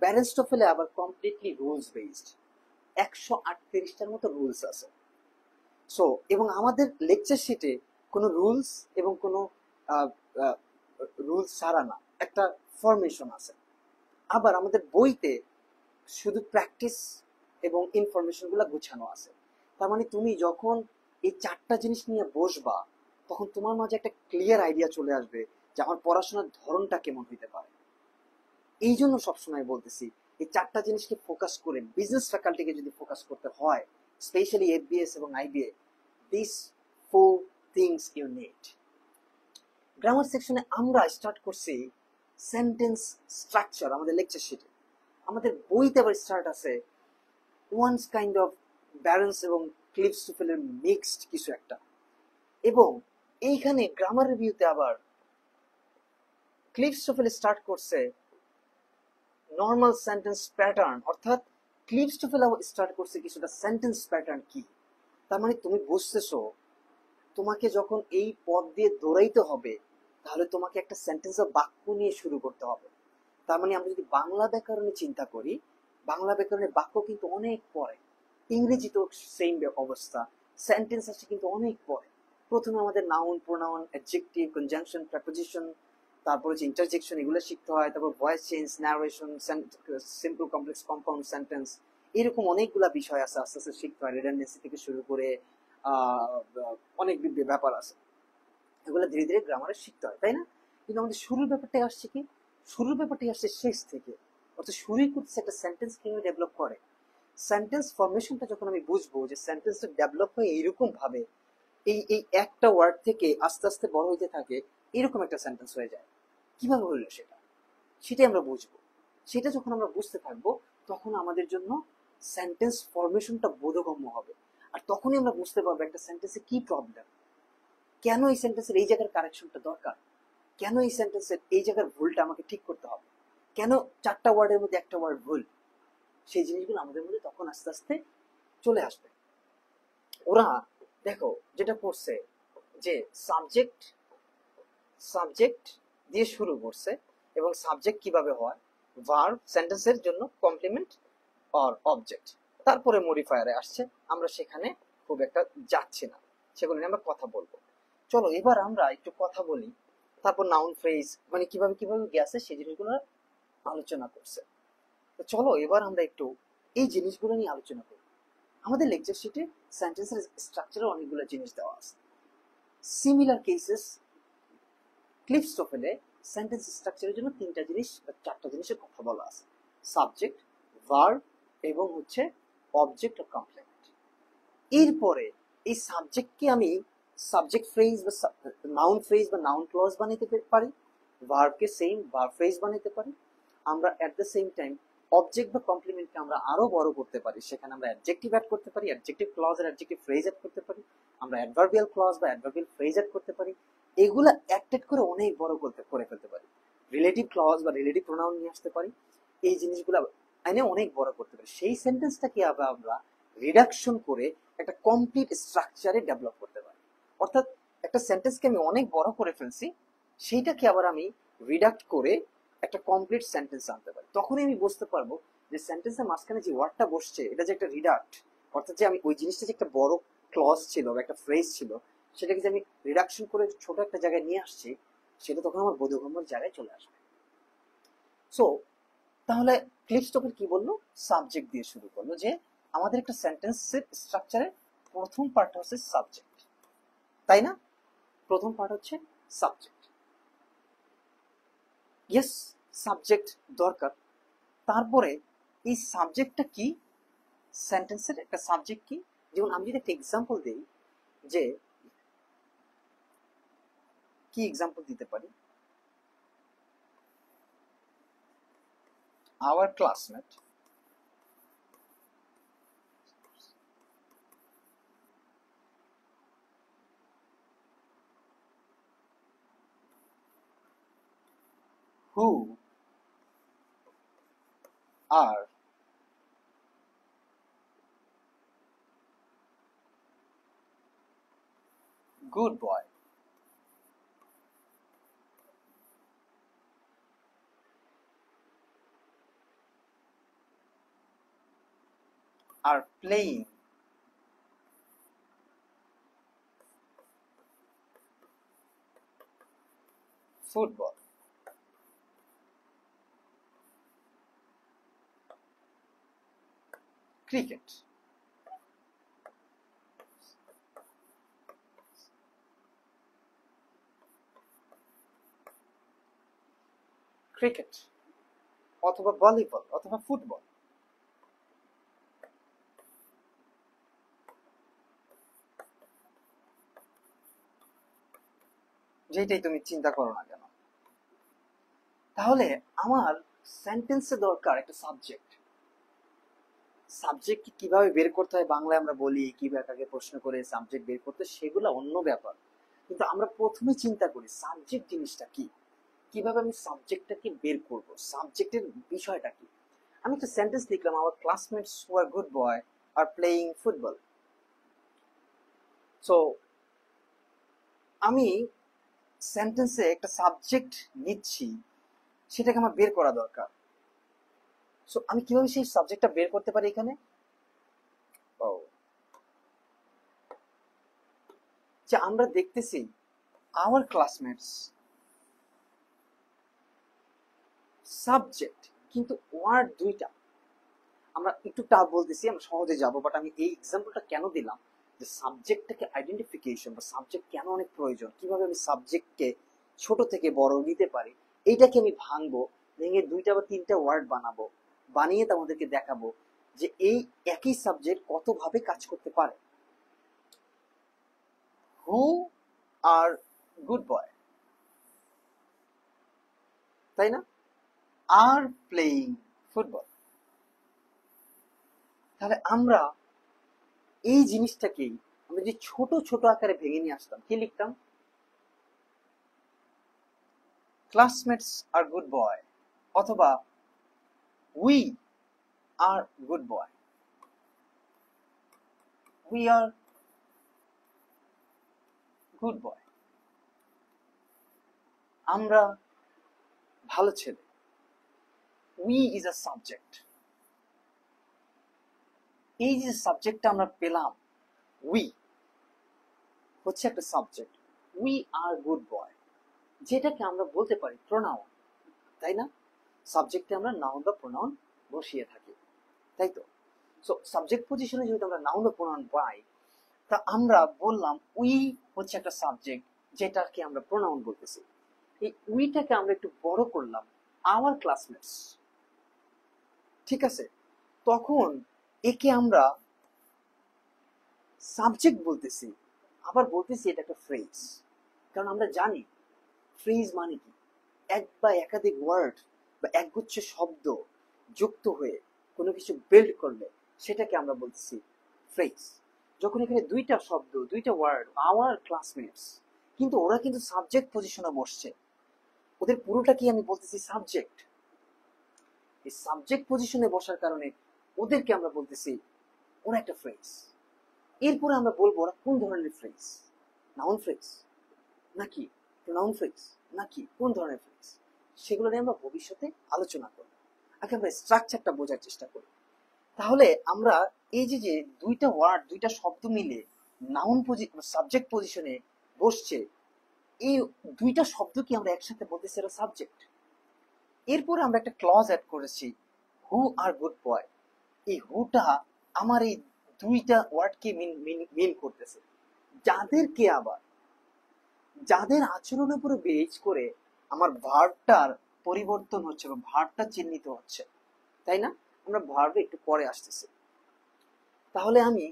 ব্যারেনস্টোফেলে আবার কমপ্লিটলি রুলস বেসড, 138টার মতো রুলস আছে। সো এবং আমাদের লেকচার শিটে কোনো রুলস এবং কোনো রুলস ছাড়া না, একটা ফরমেশন আছে। আবার আমাদের বইতে শুধু প্র্যাকটিস এবং ইনফরমেশন গুলা গুছানো আছে। তার মানে তুমি যখন এই চারটা জিনিস নিয়ে বসবা তখন তোমার মাঝে একটা ক্লিয়ার আইডিয়া চলে আসবে যে আমার পড়াশোনার ধরনটা কেমন হইতে পারে। এই জন্য সবসময় বলতেছি এই চারটা জিনিসকে ফোকাস করে বিজনেস ফ্যাকাল্টিকে যদি ফোকাস করতে হয়, স্পেশালি এফবিএস এবং IBA, this four things you need. Grammar সেকশনে আমরা স্টার্ট করছি সেন্টেন্স স্ট্রাকচার আমাদের লেকচার শিটে। আমাদের বইতে আবার স্টার্ট আছে ওয়ান্স কাইন্ড অফ ব্যালেন্স এবং ক্লিপস টু ফিলের মিক্সড কিছু একটা। এবং এইখানে গ্রামার রিভিউতে আবার ক্লিপস টু ফিল স্টার্ট করছে নর্মাল সেন্টেন্স প্যাটার্ন, অর্থাৎ ক্লিপস টু ফিল স্টার্ট করছে কিছুটা সেন্টেন্স প্যাটার্ন কি। তার মানে তুমি বুঝতেছো তোমাকে যখন এই পথ দিয়ে দৌড়াইতে হবে তাহলে তোমাকে একটা সেন্টেন্স বা বাক্য নিয়ে শুরু করতে হবে। তার মানে আমরা যদি বাংলা ব্যাকরণে চিন্তা করি, বাংলা ব্যাকরণের বাক্য কিন্তু অনেক পরে, ইংরেজিতেও সেম অবস্থা, সেন্টেন্স আছে কিন্তু অনেক পরে। প্রথমে আমাদের noun, pronoun, adjective, conjunction, preposition, তারপর হচ্ছে ইন্টারজেকশন, এগুলো শিখতে হয়। তারপর voice change, narration, simple, complex, compound sentence, এরকম অনেকগুলা বিষয় আছে আস্তে আস্তে শিখতে হয়। রিডান্ডেন্সি থেকে শুরু করে অনেক ব্যাপার আছে, এগুলো ধীরে ধীরে গ্রামারে শিখতে হয়, তাই না? কিন্তু আমাদের শুরুর ব্যাপারটাই আসছে কি, শুরুর ব্যাপারটাই আসছে শেষ থেকে। অর্থাৎ শুরুই করতেছে একটা সেন্টেন্স কিভাবে ডেভেলপ করে। সেন্টেন্স ফরমেশনটা যখন আমি বুঝবো যে সেন্টেন্সটা ডেভেলপ হয় এইরকম ভাবে, এই এই একটা ওয়ার্ড থেকে আস্তে আস্তে বড় হইতে থাকে, এরকম একটা সেন্টেন্স হয়ে যায়। কিভাবে হইলো সেটাই আমরা বুঝবো। সেটা যখন আমরা বুঝতে থাকবো তখন আমাদের জন্য সেন্টেন্স ফরমেশনটা বোধগম্য হবে। আর তখনই আমরা বুঝতে পারবো একটা সেন্টেন্সে কি প্রবলেম, কেন এই সেন্টেন্সের এই জায়গার কারেকশনটা দরকার, কেন এই সেন্টেন্সের এই জায়গার ভুলটা আমাকে ঠিক করতে হবে, কেন চারটা ওয়ার্ডের মধ্যে একটা ওয়ার্ড ভুল। সেই জিনিসগুলো আমাদের মধ্যে তখন আস্তে আস্তে চলে আসবে। ওরা দেখো যেটা করছে যে সাবজেক্ট সাবজেক্ট দিয়ে শুরু করছে, এবং সাবজেক্ট কিভাবে হয়, ভার্ব সেন্টেন্সের জন্য কমপ্লিমেন্ট অর অবজেক্ট, তারপরে মডিফায়ারে আসছে। আমরা সেখানে খুব একটা যাচ্ছি না, সেগুলো নিয়ে আমরা কথা বলবো। চলো এবার আমরা একটু কথা বলি, তারপর নাউন ফ্রেজ মানে কিভাবে কিভাবে গেছে সেই জিনিসগুলো আলোচনা করছে। তো চলো এবার আমরা একটু এই জিনিসগুলো নিয়ে আলোচনা করি। আমাদের লেকচার শিটে সেন্টেন্সের স্ট্রাকচারে অনেকগুলো জিনিস দেওয়া আছে। সিমিলার কেসেস ক্লিপস টোফেলে সেন্টেন্স স্ট্রাকচারের জন্য তিনটা জিনিস বা চারটা জিনিসের কথা বলা আছে, সাবজেক্ট, ভার্ব এবং হচ্ছে অবজেক্ট ও কমপ্লিমেন্ট। এরপরে এই সাবজেক্টকে আমি সাবজেক্ট ফ্রেজ বা নাউন ফ্রেজ বা নাউন ক্লজ বানাইতে পারি, ভার্বকে সেম ভার্ব ফ্রেজ বানাইতে পারি। আমরা এট দ্য সেম টাইম অবজেক্ট বা কমপ্লিমেন্টকে আমরা আরো বড় করতে পারি, সেখানে আমরা অ্যাডজেক্টিভ অ্যাড করতে পারি, অ্যাডজেক্টিভ ক্লজ আর অ্যাডজেক্টিভ ফ্রেজ অ্যাড করতে পারি, আমরা অ্যাডভার্বিয়াল ক্লজ বা অ্যাডভার্বিয়াল ফ্রেজ অ্যাড করতে পারি। এগুলা অ্যাক্টেড করে অনেক বড় করে ফেলতে পারি। রিলেটিভ ক্লজ বা রিলেটিভ প্রোনাউন নিয়ে আসতে পারি, এই জিনিসগুলো এনে অনেক বড় করতে পারি। সেই সেন্টেন্সটাকে আবার আমরা রিডাকশন করে একটা কমপ্লিট স্ট্রাকচারে ডেভেলপ করতে পারি। অর্থাৎ একটা সেন্টেন্সকে আমি অনেক বড় করে ফেলছি, সেইটাকে আবার আমি রিডাক্ট করে একটা কমপ্লিট সেন্টেন্স আনতে পারি। তখনই আমি বুঝতে পারবো যে সেন্টেন্সের মাঝখানে যে ওয়ার্ডটা বসছে এটা যে একটা রিডাক্ট, অর্থাৎ যে আমি ওই জিনিসটা যে একটা বড় ক্লজ ছিল বা একটা ফ্রেজ ছিল সেটাকে যে আমি রিডাকশন করে ছোট একটা জায়গায় নিয়ে আসছি, সেটা তখন আমার বোধগম্যর জায়গায় চলে আসবে। সো তাহলে ক্লিপস্টকের কি বললো, সাবজেক্ট দিয়ে শুরু করলো যে আমাদের একটা সেন্টেন্সের স্ট্রাকচারে প্রথম পার্ট হচ্ছে সাবজেক্ট, তাই না? প্রথম পার্ট হচ্ছে সাবজেক্ট। ইয়েস, সাবজেক্ট দরকার। তারপরে এই সাবজেক্টটা কি, সেন্টেন্সের একটা সাবজেক্ট কি। যেমন আমি যদি একটা এক্সাম্পল দিই, যে কি এক্সাম্পল দিতে পারি, our classmate who are good boy are playing football. Cricket. Cricket অথবা ভলিবল অথবা ফুটবল। যেটাই তুমি চিন্তা করো না কেন, তাহলে আমার সেন্টেন্সে দরকার একটা সাবজেক্ট। সাবজেক্ট কিভাবে বের করতে হয়, বাংলায় আমরা বলি কিভাবে আগে প্রশ্ন করে সাবজেক্ট বের করতে, সেগুলো অন্য ব্যাপার। কিন্তু আমরা প্রথমে চিন্তা করি সাবজেক্ট জিনিসটা কি, কিভাবে আমি সাবজেক্টটাকে বের করব, সাবজেক্টের বিষয়টা কি। আমি একটা সেন্টেন্স লিখলাম, our classmates who are good boy are playing football. So আমি সেন্টেন্সে একটা সাবজেক্ট নিচ্ছি, সেটাকে আমার বের করা দরকার। সো আমি কিভাবে সেই সাবজেক্টটা বের করতে পারি এখানে? ও, যে আমরা দেখতেছি আওয়ার ক্লাসমেটস সাবজেক্ট, কিন্তু ওয়ার্ড দুইটা। আমরা একটু টাফ বলতেছি, আমরা সহজে যাব, বাট আমি এই এক্সাম্পলটা কেন দিলাম যে সাবজেক্টটাকে আইডেন্টিফিকেশন বা সাবজেক্ট কেন অনেক প্রয়োজন, কিভাবে আমি সাবজেক্টকে ছোট থেকে বড় নিতে পারি, এইটাকে আমি ভাঙবো, ভেঙে দুইটা বা তিনটা ওয়ার্ড বানাবো, বানিয়ে তোমাদেরকে দেখাবো যে এই একই সাবজেক্ট কতভাবে কাজ করতে পারে। হু আর গুড বয়, তাই না? আর প্লেইং ফুটবল। তাহলে আমরা এই জিনিসটাকেই আমরা যে ছোট ছোট আকারে ভেঙে নিয়ে আসতাম, কি লিখতাম? ক্লাসমেটস আর গুড বয় অথবা we are good boy, we are good বয়, আমরা ভালো ছেলে। We is a subject. এই যে সাবজেক্টটা আমরা পেলাম, উই হচ্ছে একটা সাবজেক্ট, উই আর গুড বয়, যেটাকে আমরা বলতে পারি প্রোনাউন, তাই না? সাবজেক্টে আমরা নাউন বা প্রোনাউন বসিয়ে থাকি, তাই তো? সো সাবজেক্ট পজিশনে যদি আমরা নাউন বা প্রোনাউন পাই, তা আমরা বললাম উই হচ্ছে একটা সাবজেক্ট, যেটাকে আমরা প্রোনাউন বলতেছি। এই উইটাকে আমরা একটু বড় করলাম, আওয়ার ক্লাসমেটস, ঠিক আছে? তখন একে আমরা সাবজেক্ট বলতেছি, আবার বলতেছি এটা একটা ফ্রেজ। কারণ আমরা জানি ফ্রেজ মানে কি, এক বা একাধিক ওয়ার্ড বা একগুচ্ছ শব্দ যুক্ত হয়ে কোনো কিছু বিল্ড করলে সেটাকে আমরা বলতেছি ফ্রেজ। যখন এখানে দুইটা শব্দ, দুইটা ওয়ার্ড, আওয়ার ক্লাসমেটস, কিন্তু ওরা কিন্তু সাবজেক্ট পজিশনে বসছে, ওদের পুরোটা কি আমি বলতেছি সাবজেক্ট। এই সাবজেক্ট পজিশনে বসার কারণে ওদেরকে আমরা বলতেছি ওরা একটা ফ্রেজ। এরপরে আমরা বলবো ওরা কোন ধরনের ফ্রেজ, নাউন ফ্রেজ নাকি প্রোনাউন ফ্রেজ নাকি কোন ধরনের ফ্রেজ, সেগুলো নিয়ে আমরা ভবিষ্যতে আলোচনা করব। আগে আমরা স্ট্রাকচারটা বোঝার চেষ্টা করি। তাহলে আমরা এই যে যে দুইটা ওয়ার্ড, দুইটা শব্দ মিলে নাউন সাবজেক্ট পজিশনে বসছে, এই দুইটা শব্দ কি আমরা একসাথে বলতেছি এটা সাবজেক্ট। এরপরে আমরা একটা ক্লজ অ্যাড করেছি, হু আর গুড বয়। এই হুটা আমার এই দুইটা ওয়ার্ডকে মিন করতেছে, যাদেরকে আবার, যাদের আচরণের উপরে বেজ করে আমার ভার্বটার পরিবর্তন হচ্ছে বা ভার্বটা চিহ্নিত হচ্ছে, তাই না? আমরা ভার্বে একটু পরে আসতেছি। তাহলে আমি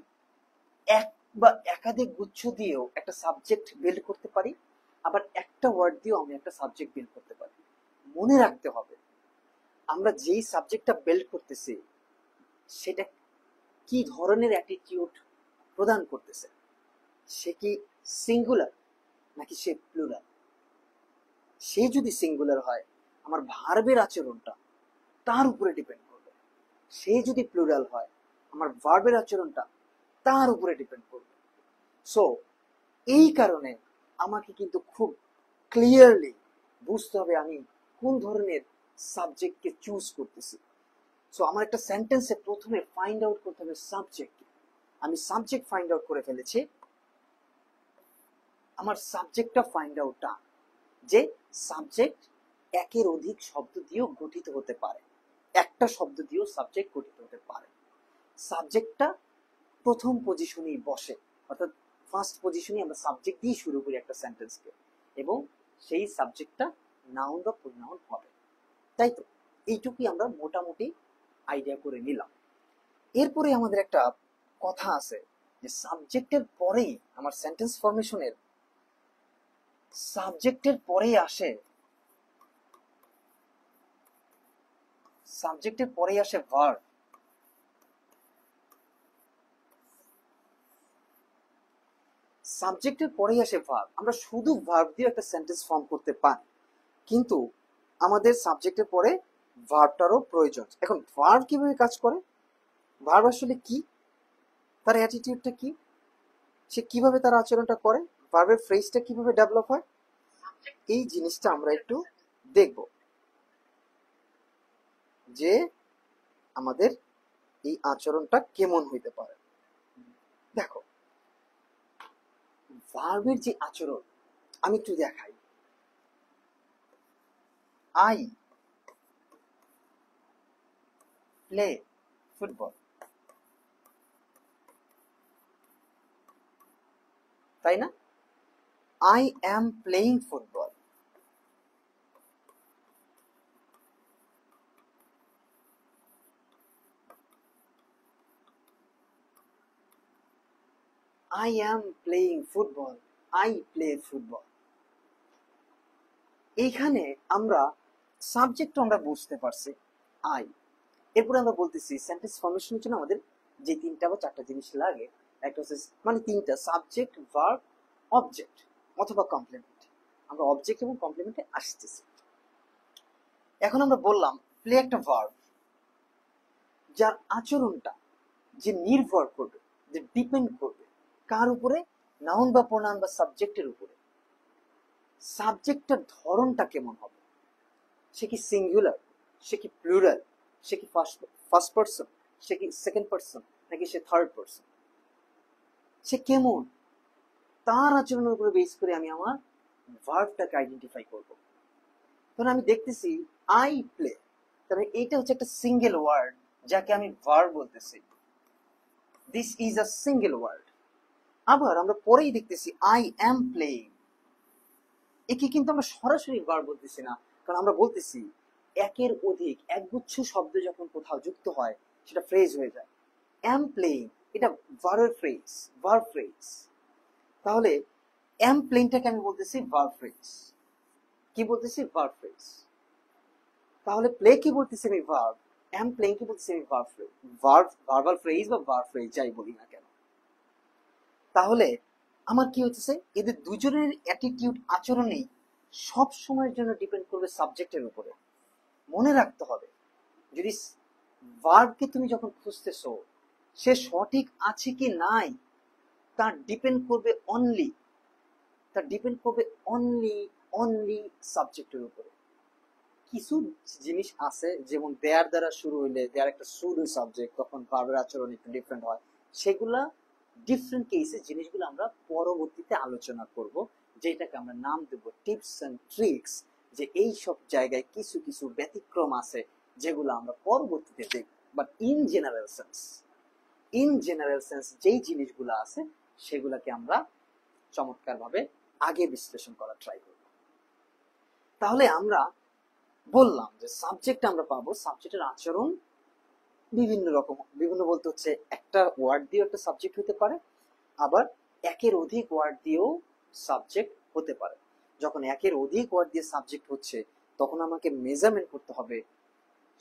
এক বা একাধিক গুচ্ছ দিয়েও একটা সাবজেক্ট বিল্ড করতে পারি, আবার একটা ওয়ার্ড দিয়েও আমি একটা সাবজেক্ট বিল্ড করতে পারি। মনে রাখতে হবে আমরা যেই সাবজেক্টটা বিল্ড করতেছি সেটা কি ধরনের অ্যাটিটিউড প্রদান করতেছে, সে কি সিঙ্গুলার নাকি সে প্লুরাল। সে যদি সিঙ্গুলার হয় আমার ভার্বের আচরণটা তার উপরে ডিপেন্ড করবে, সে যদি প্লুরাল হয় আমার ভার্বের আচরণটা তার উপরে ডিপেন্ড করবে। সো এই কারণে আমাকে কিন্তু খুব ক্লিয়ারলি বুঝতে হবে আমি কোন ধরনের সাবজেক্টকে চুজ করতেছি। সো আমার একটা সেন্টেন্সে প্রথমে ফাইন্ড আউট করতে হবে সাবজেক্ট। আমি সাবজেক্ট ফাইন্ড আউট করে ফেলেছি। আমার সাবজেক্টটা ফাইন্ড আউটটা যে সাবজেক্ট একের অধিক শব্দ দিয়েও গঠিত হতে পারে, একটা শব্দ দিয়েও সাবজেক্ট গঠিত হতে পারে। সাবজেক্টটা প্রথম পজিশনেই বসে, অর্থাৎ ফার্স্ট পজিশনে আমরা সাবজেক্ট দিয়ে শুরু করি একটা সেন্টেন্সকে, এবং সেই সাবজেক্টটা নাউন বা প্রোনাউন হবে, তাই তো? এইটুকুই আমরা মোটামুটি আইডিয়া করে নিলাম। এরপরে আমাদের একটা কথা আছে যে সাবজেক্টের পরেই আমার সেন্টেন্স ফরমেশনের সাবজেক্টের পরেই আসে ভার্ব। সাবজেক্টের পরেই আসে ভার্ব। আমরা শুধু ভার্ব দিয়ে একটা সেন্টেন্স ফর্ম করতে পারি, কিন্তু আমাদের সাবজেক্টের পরে ভার্বটারও প্রয়োজন। এখন ভার্ব কিভাবে কাজ করে, ভার্ব আসলে কি, তার অ্যাটিটিউডটা কি, সে কিভাবে তার আচরণটা করে, ভার্বের ফ্রেজটা কিভাবে ডেভেলপ হয়, এই জিনিসটা আমরা একটু দেখব, যে আমাদের এই আচরণটা কেমন হইতে পারে। দেখো, ভার্বের যে আচরণ আমি একটু দেখাই। আই প্লে ফুটবল, তাই না? I am playing football. I am playing football. I play football. এইখানে আমরা সাবজেক্ট আমরা বুঝতে পারছি আই। এরপরে আমরা বলতেছি সেন্টেন্স ফরমেশনের জন্য আমাদের যে তিনটা বা চারটা জিনিস লাগে, একটা হচ্ছে মানে তিনটা, সাবজেক্ট, ভার্ব, অবজেক্ট অথবা কমপ্লিমেন্ট। আমরা অবজেক্ট এবং কমপ্লিমেন্টে আসতেছি। এখন আমরা বললাম প্লে একটা ভার্ব, যার আচরণটা যে নির্ভর করবে, যে ডিপেন্ড করবে কার উপরে, নাউন বা প্রোনাউন বা সাবজেক্টের উপরে। সাবজেক্টের ধরনটা কেমন হবে, সে কি সিঙ্গুলার, সে কি প্লুরাল, সে কি ফার্স্ট পারসন, সে কি সেকেন্ড পারসন, নাকি সে থার্ড পারসন, সে কেমন, তার আচরণের উপরে বেস করে আমি আমার ভার্বটাকে আইডেন্টিফাই করব। কারণ আমি দেখতেছি আই প্লে, তাহলে এইটা হচ্ছে একটা সিঙ্গেল ওয়ার্ড যাকে আমি ভার্ব বলতেছি, this is a single word. আবার আমরা পরেই দেখতেছি আই অ্যাম প্লেইং, একে কিন্তু আমরা সরাসরি ভার্ব বলতেছি না, কারণ আমরা বলতেছি একের অধিক একগুচ্ছ শব্দ যখন কোথাও যুক্ত হয় সেটা ফ্রেজ হয়ে যায়। অ্যাম প্লেইং এটা ভার্বের ফ্রেজ, ভার্ব ফ্রেজ। তাহলে অ্যাম প্লেইংটাকে আমি বলতেছি ভার্ব ফ্রেজ। কি বলতেছি? Verb phrase. তাহলে প্লে কি বলতেছি আমি? ভার্ব। অ্যাম প্লেইং কি বলতেছি আমি? ভার্ব ফ্রেজ, ভার্বাল ফ্রেজ বা ভার্ব ফ্রেজ যাই বলি না কেন। তাহলে আমার কি হচ্ছে, এদের দুজনের অ্যাটিটিউড, আচরণেই সব সময়ের জন্য ডিপেন্ড করবে সাবজেক্টের উপরে। মনে রাখতে হবে, যদি ভার্বকে তুমি যখন খুঁজতেছো সে সঠিক আছে কি নাই, তার ডিপেন্ড করবে অনলি সাবজেক্টের উপরে। কিছু জিনিস আছে যেমন দেয়ার দ্বারা শুরু হইলে দেয়ার একটা শুরু সাবজেক্ট, তখন ভার্বের আচরণ একটু ডিফারেন্ট হয়। সেগুলা ডিফারেন্ট কেসে জিনিসগুলো আমরা পরবর্তীতে আলোচনা করব, যেটাকে আমরা নাম দেব টিপস এন্ড ট্রিক্স, যে এই সব জায়গায় কিছু কিছু ব্যতিক্রম আছে যেগুলো আমরা পরবর্তীতে দেখব। বাট ইন জেনারেল সেন্স যেই জিনিসগুলো আছে সেগুলাকে আমরা চমৎকারভাবে আগে বিশ্লেষণ করার ট্রাই করব। তাহলে আমরা বললাম যে সাবজেক্ট আমরা পাবো, সাবজেক্টের আচরণ বিভিন্ন রকম, বিভিন্ন বলতে হচ্ছে একটা ওয়ার্ড দিয়ে একটা সাবজেক্ট হতে পারে, আবার একের অধিক ওয়ার্ড দিয়েও সাবজেক্ট হতে পারে। যখন একের অধিক ওয়ার্ড দিয়ে সাবজেক্ট হচ্ছে তখন আমাকে মেজারমেন্ট করতে হবে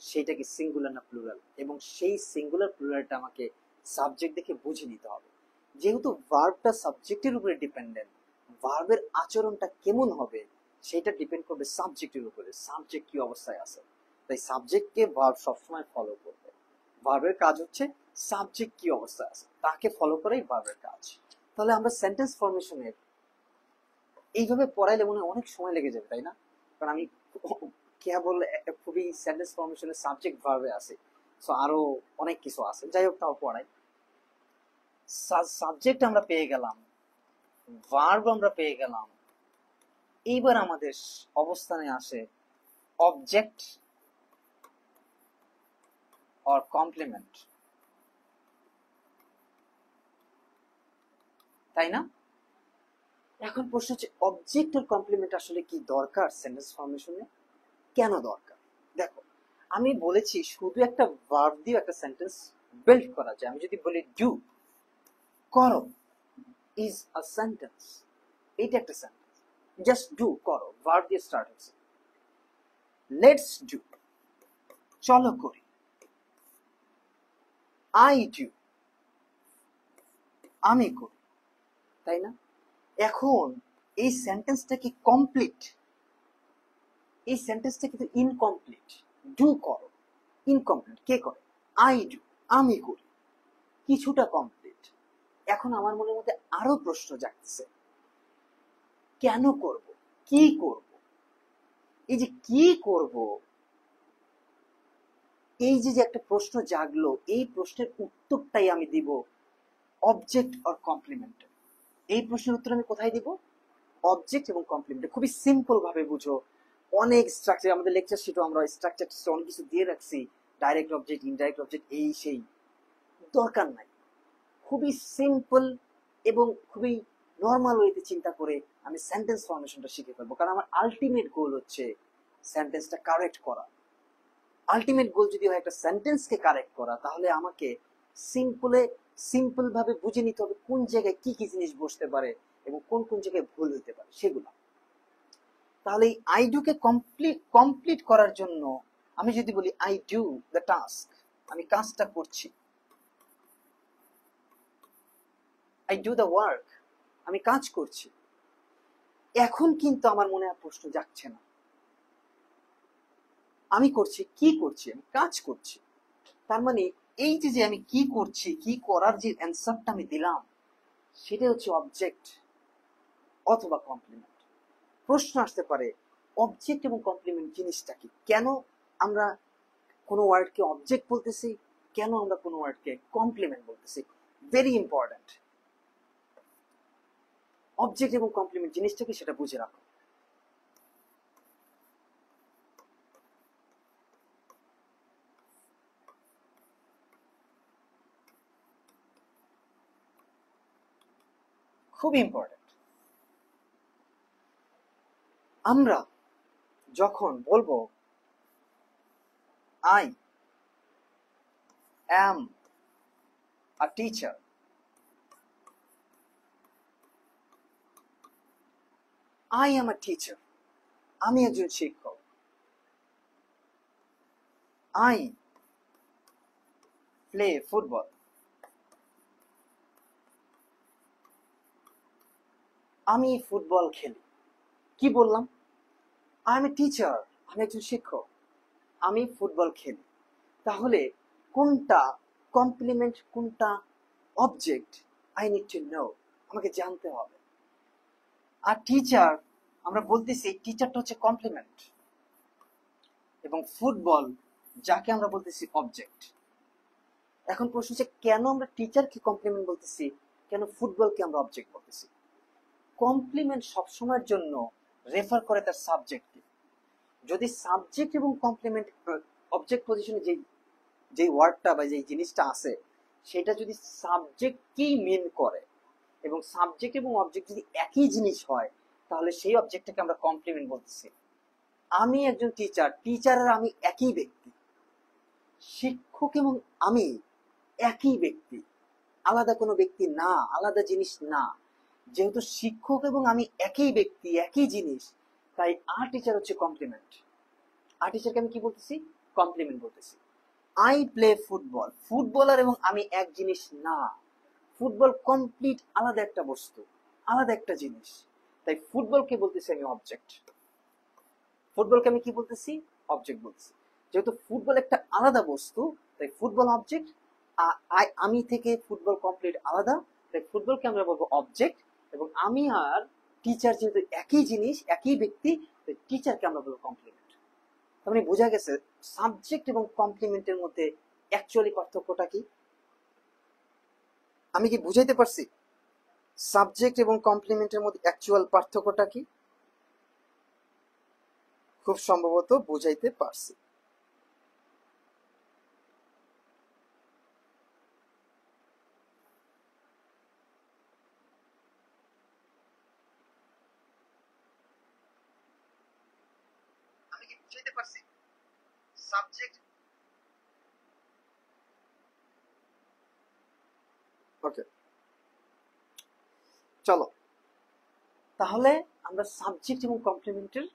সেটা কি সিঙ্গুলার না প্লুরাল, এবং সেই সিঙ্গুলার প্লুরালটা আমাকে সাবজেক্ট দেখে বুঝে নিতে হবে। যেহেতু ভার্বটা সাবজেক্টের উপরে ডিপেন্ডেন্ট, ভার্বের আচরণটা কেমন হবে সেটা ডিপেন্ড করবে সাবজেক্টের উপরে, সাবজেক্ট কি অবস্থায় আছে। তাই সাবজেক্টকে ভার্ব সবসময় ফলো করবে। ভার্বের কাজ হচ্ছে সাবজেক্ট কি অবস্থায় আছে তাকে ফলো করাই ভার্বের কাজ। তাহলে আমরা সেন্টেন্স ফরমেশনের এইভাবে পড়াইলে মনে হয় অনেক সময় লেগে যাবে, তাই না? কারণ আমি কেবল খুবই সেন্টেন্স ফরমেশনের সাবজেক্ট ভার্বে আছে, সো আরো অনেক কিছু আছে, যাই হোক তাও পড়াই। সাবজেক্ট আমরা পেয়ে গেলাম, ভার্ব আমরা পেয়ে গেলাম, এইবার আমাদের অবস্থানে আসে অবজেক্ট অর কমপ্লিমেন্ট। তাই না? এখন প্রশ্ন হচ্ছে অবজেক্ট আর কমপ্লিমেন্ট আসলে কি দরকার সেন্টেন্স ফরমেশনে? কেন দরকার? দেখো, আমি বলেছি শুধু একটা ভার্ব দিয়ে একটা সেন্টেন্স বিল্ড করা যায়। আমি যদি বলি ডু, করো, ইজ আ সেন্টেন্স, এটা একটা সেন্টেন্স। জাস্ট ডু, করো, ভার্ব দিয়ে স্টার্ট হচ্ছে। লেটস ডু, চলো করি। আই ডু, আমি করি, তাই না? এখন এই সেন্টেন্সটা কি কমপ্লিট? এই সেন্টেন্সটা কিন্তু ইনকমপ্লিট। ডু করো, ইনকমপ্লিট। কে করে? আই ডু, আমি করি, কিছুটা কমপ্লিট। এখন আমার মনের মধ্যে আরো প্রশ্ন জাগতেছে, কেন করব, কি করব? এই যে কি করব, এই যে একটা প্রশ্ন জাগলো, এই প্রশ্নের উত্তরটাই আমি দিব অবজেক্ট অর কমপ্লিমেন্ট। এই প্রশ্নের উত্তর আমি কোথায় দিব? অবজেক্ট এবং কমপ্লিমেন্ট। খুবই সিম্পল ভাবে বুঝো। অনেক স্ট্রাকচার আমাদের লেকচার শিটও আমরা স্ট্রাকচার অনেক কিছু দিয়ে রাখছি, ডাইরেক্ট অবজেক্ট, ইনডাইরেক্ট অবজেক্ট, এই সেই দরকার নাই। খুবই সিম্পল এবং খুবই নর্মাল ওয়েতে চিন্তা করে আমি সেন্টেন্স ফরমেশনটা শিখে ফেলবো, কারণ আমার আলটিমেট গোল হচ্ছে সেন্টেন্সটা কারেক্ট করা। আলটিমেট গোল যদি হয় একটা সেন্টেন্সকে কারেক্ট করা, তাহলে আমাকে সিম্পল ভাবে বুঝে নিতে হবে কোন জায়গায় কি কি জিনিস বসতে পারে এবং কোন কোন জায়গায় ভুল হতে পারে সেগুলো। তাহলে এই আই ডু কে কমপ্লিট করার জন্য আমি যদি বলি আই ডু দ্য টাস্ক, আমি কাজটা করছি। আই ডু দ্য ওয়ার্ক, আমি কাজ করছি। এখন কিন্তু আমার মনে আর প্রশ্ন যাচ্ছে না, আমি করছি, কি করছি? আমি কাজ করছি। তার মানে এই যে আমি কি করছি, কি করার যে অ্যান্সারটা আমি দিলাম, সেটা হচ্ছে অবজেক্ট অথবা কমপ্লিমেন্ট। প্রশ্ন আসতে পারে অবজেক্ট এবং কমপ্লিমেন্ট জিনিসটা কি? কেন আমরা কোনো ওয়ার্ডকে অবজেক্ট বলতেছি, কেন আমরা কোনো ওয়ার্ডকে কমপ্লিমেন্ট বলতেছি? Very important. অবজেক্ট এবং কমপ্লিমেন্ট জিনিসটা কি সেটা বুঝে রাখো। খুব ইম্পর্ট্যান্ট। আমরা যখন বলবো I am a teacher, I am a teacher, আমি একজন শিক্ষক। আই প্লে ফুটবল, আমি ফুটবল খেলি। কি বললাম? আই এম এ টিচার, আমি একজন শিক্ষক, আমি ফুটবল খেলি। তাহলে কোনটা কমপ্লিমেন্ট, কোনটা object? I need to know, আমাকে জানতে হবে। আর টিচার, আমরা বলতেছি টিচারটা হচ্ছে কমপ্লিমেন্ট, এবং ফুটবল যাকে আমরা বলতেছি অবজেক্ট। এখন প্রশ্ন হচ্ছে কেন আমরা টিচারকে কমপ্লিমেন্ট বলতেছি, কেন ফুটবলকে আমরা অবজেক্ট বলতেছি? কমপ্লিমেন্ট সবসময়ের জন্য রেফার করে তার সাবজেক্টকে। যদি সাবজেক্ট এবং কমপ্লিমেন্ট অবজেক্ট পজিশনে যে ওয়ার্ডটা বা যে জিনিসটা আছে, সেটা যদি সাবজেক্টকেই মেন করে এবং সাবজেক্ট এবং অবজেক্ট যদি একই জিনিস হয়, তাহলে সেই অবজেক্টটাকে আমরা কমপ্লিমেন্ট বলতেছি। আমি একজন টিচার, টিচার আর আমি একই ব্যক্তি। শিক্ষক এবং আমি একই ব্যক্তি, আলাদা কোনো ব্যক্তি না, আলাদা জিনিস না। যেহেতু শিক্ষক এবং আমি একই ব্যক্তি, একই জিনিস, তাই আর টিচার হচ্ছে কমপ্লিমেন্ট। আর টিচারকে আমি কি বলতেছি? কমপ্লিমেন্ট বলতেছি। আই প্লে ফুটবল, ফুটবলার এবং আমি এক জিনিস না। ফুটবল কমপ্লিট আলাদা একটা বস্তু, আলাদা একটা জিনিস। তাই ফুটবলকে বলতেছি আমি অবজেক্ট। ফুটবলকে আমি কি বলতেছি? অবজেক্ট বলতেছি। যেহেতু ফুটবল একটা আলাদা বস্তু, তাই ফুটবল অবজেক্ট। আমি থেকে ফুটবল কমপ্লিট আলাদা, তাই ফুটবলকে আমরা বলবো অবজেক্ট। এবং আমি আর টিচার যেহেতু একই জিনিস, একই ব্যক্তি, তাই টিচারকে আমরা বলবো কমপ্লিমেন্ট। তার মানে বোঝা গেছে সাবজেক্ট এবং কমপ্লিমেন্টের মধ্যে অ্যাকচুয়ালি পার্থক্যটা কি? আমি কি বুঝাইতে পারছি সাবজেক্ট এবং কমপ্লিমেন্টের মধ্যে অ্যাকচুয়াল পার্থক্যটা কি? খুব সম্ভবত বুঝাইতে পারছি। বুঝাইতে পারছি? সাবজেক্ট, ওকে, চলো তাহলে আমরা সাবজেক্ট এবং কমপ্লিমেন্টের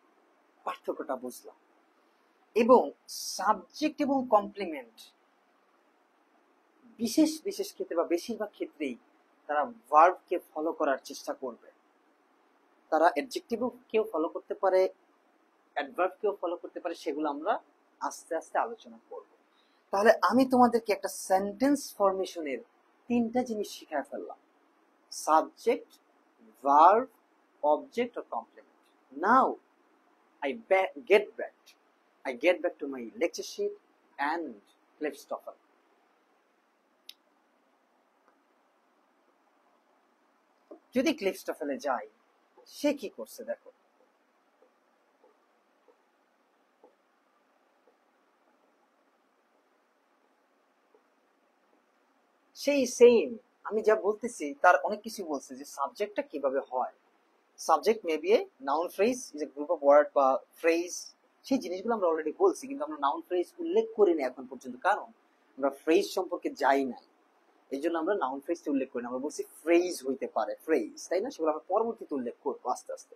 পার্থক্যটা বুঝলাম। এবং সাবজেক্ট এবং কমপ্লিমেন্ট বিশেষ বিশেষ ক্ষেত্রে বা বেশিরভাগ ক্ষেত্রেই তারা ভার্বকে ফলো করার চেষ্টা করবে। তারা অ্যাডজেক্টিভও কেউ ফলো করতে পারে, অ্যাডভার্বকেও ফলো করতে পারে, সেগুলো আমরা আস্তে আস্তে আলোচনা করব। তাহলে আমি তোমাদেরকে একটা সেন্টেন্স ফরমেশনের তিনটা জিনিস শিখায় ফেললাম: subject, verb, object or complement. Now I get back to my lecture sheet and Klebstoffel. যদি ক্লিপস্টফেলে যাই, সে কি করছে দেখো। সেই সেম আমি যা বলতেছি তার অনেক কিছু বলছে যে সাবজেক্টটা কিভাবে হয়। Subject may be a noun phrase, is a group of word বা ফ্রেজ। সেই জিনিসগুলো আমরা অলরেডি বলছি, কিন্তু আমরা নাউন ফ্রেজ উল্লেখ করিনি এখন পর্যন্ত, কারণ আমরা ফ্রেজ সম্পর্কে যাই নাই। এই জন্য আমরা নাউন ফ্রেজটা উল্লেখ করি না, আমরা বলছি ফ্রেজ হইতে পারে, ফ্রেজ, তাই না? সেগুলো আমরা পরবর্তীতে উল্লেখ করবো আস্তে আস্তে।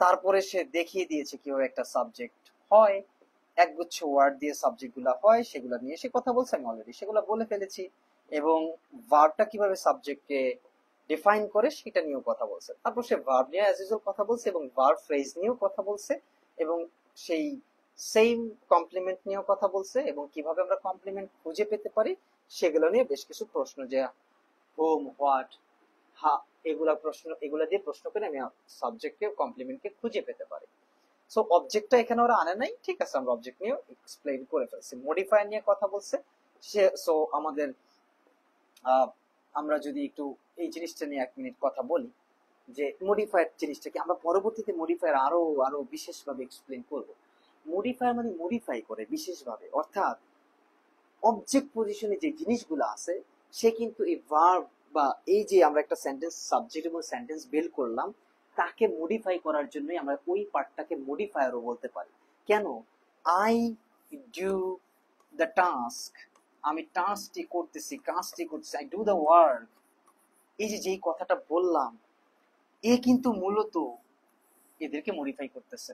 তারপরে সে দেখিয়ে দিয়েছে কিভাবে একটা সাবজেক্ট হয়, একগুচ্ছ ওয়ার্ড দিয়ে সাবজেক্ট গুলা হয়, সেগুলো নিয়ে সে কথা বলছে, আমি অলরেডি সেগুলো বলে ফেলেছি। এবং ভার্বটা কিভাবে সাবজেক্টকে ডিফাইন করে সেটা নিয়েও কথা বলছে। তারপর সে ভার্ব নিয়ে অ্যাজ ইউজুয়াল কথা বলছে এবং ভার্ব ফ্রেজ নিয়েও কথা বলছে এবং সেই সেম কমপ্লিমেন্ট নিয়েও কথা বলছে এবং কিভাবে আমরা কমপ্লিমেন্ট খুঁজে পেতে পারি সেগুলো নিয়ে বেশ কিছু প্রশ্ন, যে হোম, হোয়াট, হা, এগুলা দিয়ে প্রশ্ন করে আমি সাবজেক্টকে কমপ্লিমেন্টকে খুঁজে পেতে পারি। সো অবজেক্টটা এখানে ওরা আনে নাই, ঠিক আছে, আমরা অবজেক্ট নিয়ে এক্সপ্লেইন করে ফেলছি। মডিফায়ার নিয়ে কথা বলছে সে। সো আমাদের আমরা যদি একটু এই জিনিসটা নিয়ে 1 মিনিট কথা বলি, যে মডিফায়ার জিনিসটাকে আমরা পরবর্তীতে মডিফায়ার আরো আরো বিশেষভাবে এক্সপ্লেইন করব। মডিফায়ার মানে মডিফাই করে বিশেষভাবে, অর্থাৎ অবজেক্ট পজিশনে যে জিনিসগুলো আছে সে কিন্তু এই ভার্ব বা এই যে আমরা একটা সেন্টেন্স সাবজেক্ট এবং সেন্টেন্স বিল্ড করলাম তাকে মডিফাই করার জন্যই আমরা ওই পার্টটাকে মডিফায়ারও বলতে পারি। কেন? আই ডু দ্য টাস্ক, আমি টাস্কটি করতেছি, কাজটি করতেছি, আই ডু দ্য ওয়ার্ক, এই যে যেই কথাটা বললাম এ কিন্তু মূলত এদেরকে মডিফাই করতেছে,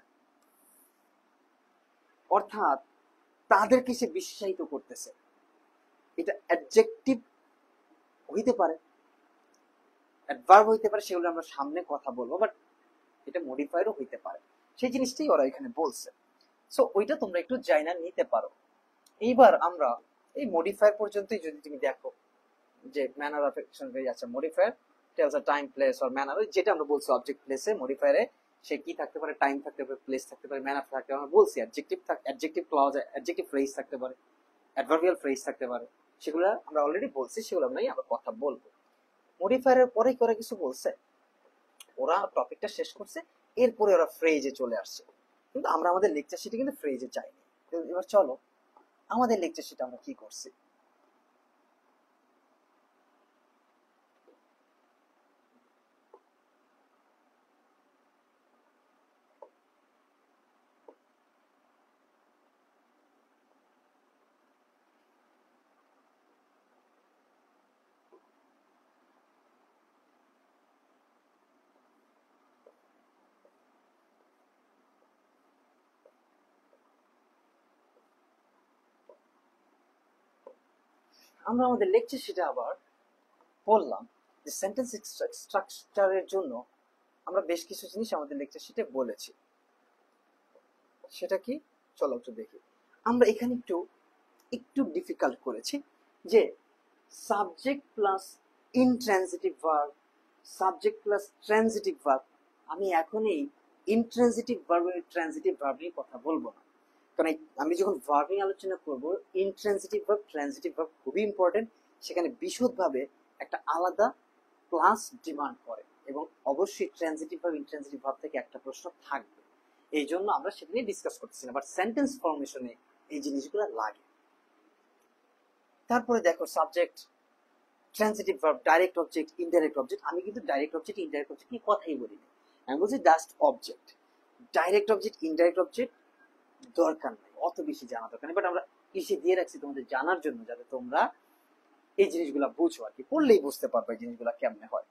অর্থাৎ তাদেরকে সে বিশেষায়িত করতেছে। এটা অ্যাডজেক্টিভ হইতে পারে, অ্যাডভার্ব হইতে পারে, সেগুলো আমরা সামনে কথা বলবো, বাট এটা মডিফায়ারও হইতে পারে। সেই জিনিসটাই ওরা এখানে বলছে। সো ওইটা তোমরা একটু জানা নিতে পারো। এইবার আমরা এই মডিফায়ার পর্যন্তই যদি তুমি দেখো, যে ম্যানার অফ অ্যাকশন হয়ে যাচ্ছে modifier tells a time, place or manner, যেটা আমরা বলছি অবজেক্ট প্লেসে মডিফায়ারে সে কি থাকতে পারে, টাইম থাকতে পারে, প্লেস থাকতে পারে, ম্যানার থাকতে পারে, আমরা বলছি অ্যাডজেক্টিভ ক্লজ, অ্যাডজেক্টিভ ফ্রেজ থাকতে পারে, অ্যাডভার্বিয়াল ফ্রেজ থাকতে পারে, সেগুলো আমরা অলরেডি বলছি, সেগুলো নিয়ে আমরা কথা বলবো। মডিফায়ারের পরে কি ওরা কিছু বলছে? ওরা টপিকটা শেষ করছে, এরপরে ওরা ফ্রেজে চলে আসছে, কিন্তু আমরা আমাদের লেকচার শিটে কিন্তু ফ্রেজে চাইনি। এবার চলো আমাদের লেকচার শিটে আমরা কি করছি। আমরা আমাদের লেকচার শিটে আবার বললাম যে সেন্টেন্স স্ট্রাকচারের জন্য আমরা বেশ কিছু জিনিস আমাদের লেকচার শিটে বলেছি। সেটা কি? চলো একটু দেখি। আমরা এখানে একটু একটু ডিফিকাল্ট করেছি, যে subject plus intransitive verb, subject plus transitive verb. আমি এখন এই ইনট্রানজিটিভ ভার্ব এবং ট্রানজিটিভ ভার্ব নিয়ে কথা বলবো না, কারণ আমি যখন ভার্ব নিয়ে আলোচনা করব, ইনট্রানজিটিভ ভার্ব, ট্রানজিটিভ ভার্ব খুবই ইম্পর্টেন্ট, সেখানে বিশদভাবে একটা আলাদা ক্লাস ডিমান্ড করে এবং অবশ্যই ট্রানজিটিভ ভার্ব ইনট্রানজিটিভ ভার্ব থেকে একটা প্রশ্ন থাকবে। এই জন্য আমরা সেটা নিয়ে ডিসকাস করতেছি না, বাট সেন্টেন্স ফরমেশনে এই জিনিসগুলো লাগে। তারপরে দেখো subject, transitive verb, direct object, indirect object. আমি কিন্তু ডাইরেক্ট অবজেক্ট ইনডাইরেক্ট অবজেক্ট নিয়ে কথাই বলি না, আমি বলছি just object. Direct object, indirect object দরকার নাই, অত বেশি জানা দরকার নেই, বাট আমরা ইসে দিয়ে রাখছি তোমাদের জানার জন্য, যাতে তোমরা এই জিনিসগুলা বুঝো আর কি, পড়লেই বুঝতে পারবে এই জিনিসগুলা কেমনে হয়।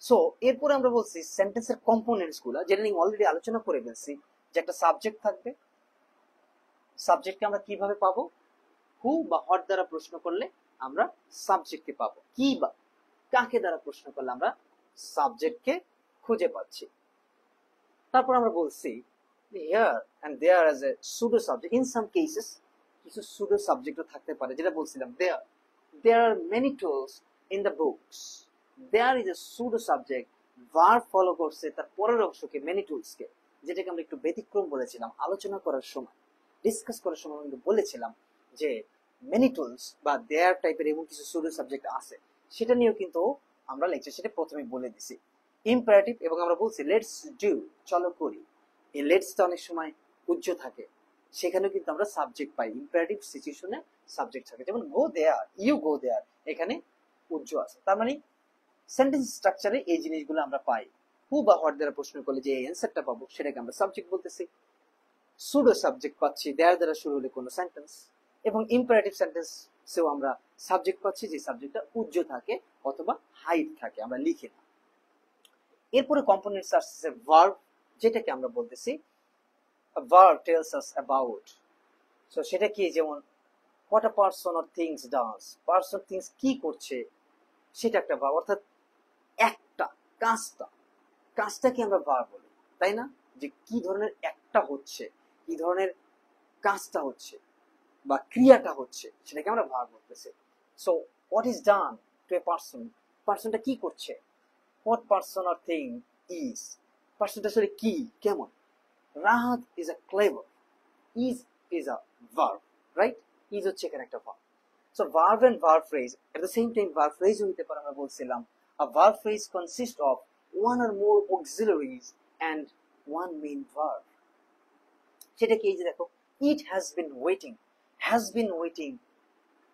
সো এরপরে আমরা বলছি সেন্টেন্সের কম্পোনেন্টস গুলা, যেটা নিয়ে অলরেডি আলোচনা করে ফেলছি, যে একটা সাবজেক্ট থাকবে, সাবজেক্টকে আমরা কিভাবে পাবো, হু বা হট দ্বারা প্রশ্ন করলে আমরা সাবজেক্টকে পাবো, কি বা কাকে দ্বারা প্রশ্ন করলে আমরা সাবজেক্টকে খুঁজে পাচ্ছি। তারপর আমরা বলছি here and there as a pseudo subject, in some cases কিছু সুডো সাবজেক্টও থাকতে পারে, যেটা বলছিলাম there are many tools in the books, there is a pseudo subject, verb follow করছে তার পরের অংশকে, মেনি টুলসকে, যেটাকে আমরা একটু ব্যতিক্রম বলেছিলাম আলোচনা করার সময়, ডিসকাস করার সময় কিন্তু বলেছিলাম যে মেনি টুলস বা দেয়ার টাইপের এমন কিছু সুডো সাবজেক্ট আছে, সেটা নিয়েও কিন্তু আমরা লেকচার সেটা প্রথমে বলে দিছি। ইম্পারেটিভ, এবং আমরা বলছি লেটস ডু, চলো করি, এই লেটসটা অনেক সময় উজ্জ্ব থাকে, সেখানেও কিন্তু আমরা সাবজেক্ট পাই, ইম্পারেটিভ সিচুয়েশনে সাবজেক্ট থাকে, যেমন গো দেয়ার, ইউ গো দেয়ার, এখানে উজ্জ্ব আছে। তার মানে সেন্টেন্স স্ট্রাকচারে এই জিনিসগুলো আমরা পাই। হু বা হোয়াট দ্বারা প্রশ্ন করলে যে অ্যান্সারটা পাবো সেটাকে আমরা সাবজেক্ট বলতেছি। সুডো সাবজেক্ট পাচ্ছি দেয়ার দ্বারা শুরু হলে কোনো সেন্টেন্স, এবং ইম্পারেটিভ সেন্টেন্সেও আমরা সাবজেক্ট পাচ্ছি যে সাবজেক্টটা উজ্জ্ব থাকে অথবা হাইট থাকে, আমরা লিখি না। এরপরে কম্পোনেন্টস আসছে ভার্ব, যেটাকে আমরা বলতেছি verb tells us about, so সেটা কি, যেমন what a person or things does, person things কি করছে, সেটা একটা ভার্ব, অর্থাৎ একটা কাজটা, কাজটাকে আমরা ভার্ব বলি, তাই না, যে কি ধরনের একটা হচ্ছে, কি ধরনের কাজটা হচ্ছে বা ক্রিয়াটা হচ্ছে, সেটাকে আমরা ভার্ব বলতেছি। So what is done to a person, পারসনটা কি করছে, what person or thing is, পারসনটা আসলে কি কেমন, Rahat is a clever, is a verb, right, is হচ্ছে এখানে একটা ভার্ব। So verb and verb phrase at the same time verb phrase হইতে পারে, আমরা বলছিলাম a verb phrase consists of one or more auxiliaries and one main verb, সেটা কি, এই যে দেখো it has been waiting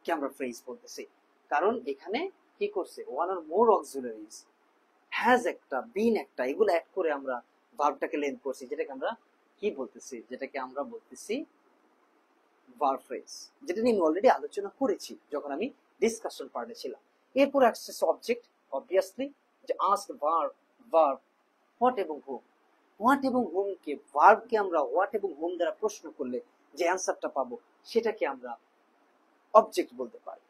কে আমরা ফ্রেজ বলতেছি, কারণ এখানে কি করছে, one or more auxiliaries, has একটা, been একটা, এগুলো অ্যাড করে আমরা ভার্বটাকে লেন্থ করছি, যেটাকে আমরা কি বলতেছি, যেটাকে আমরা বলতেছি ভার্ব ফ্রেজ, যেটা নিয়ে আমি অলরেডি আলোচনা করেছি যখন আমি ডিসকাশন পার্টে ছিলাম। এরপর আসছে সাবজেক্ট, অবভিয়াসলি, যে আস্ক ভার্ব হোয়াট এবং হুম, হোয়াট এবং হুম কে, ভার্বকে আমরা হোয়াট এবং হুম দ্বারা প্রশ্ন করলে যে অ্যান্সারটা পাবো সেটাকে আমরা অবজেক্ট বলতে পারি।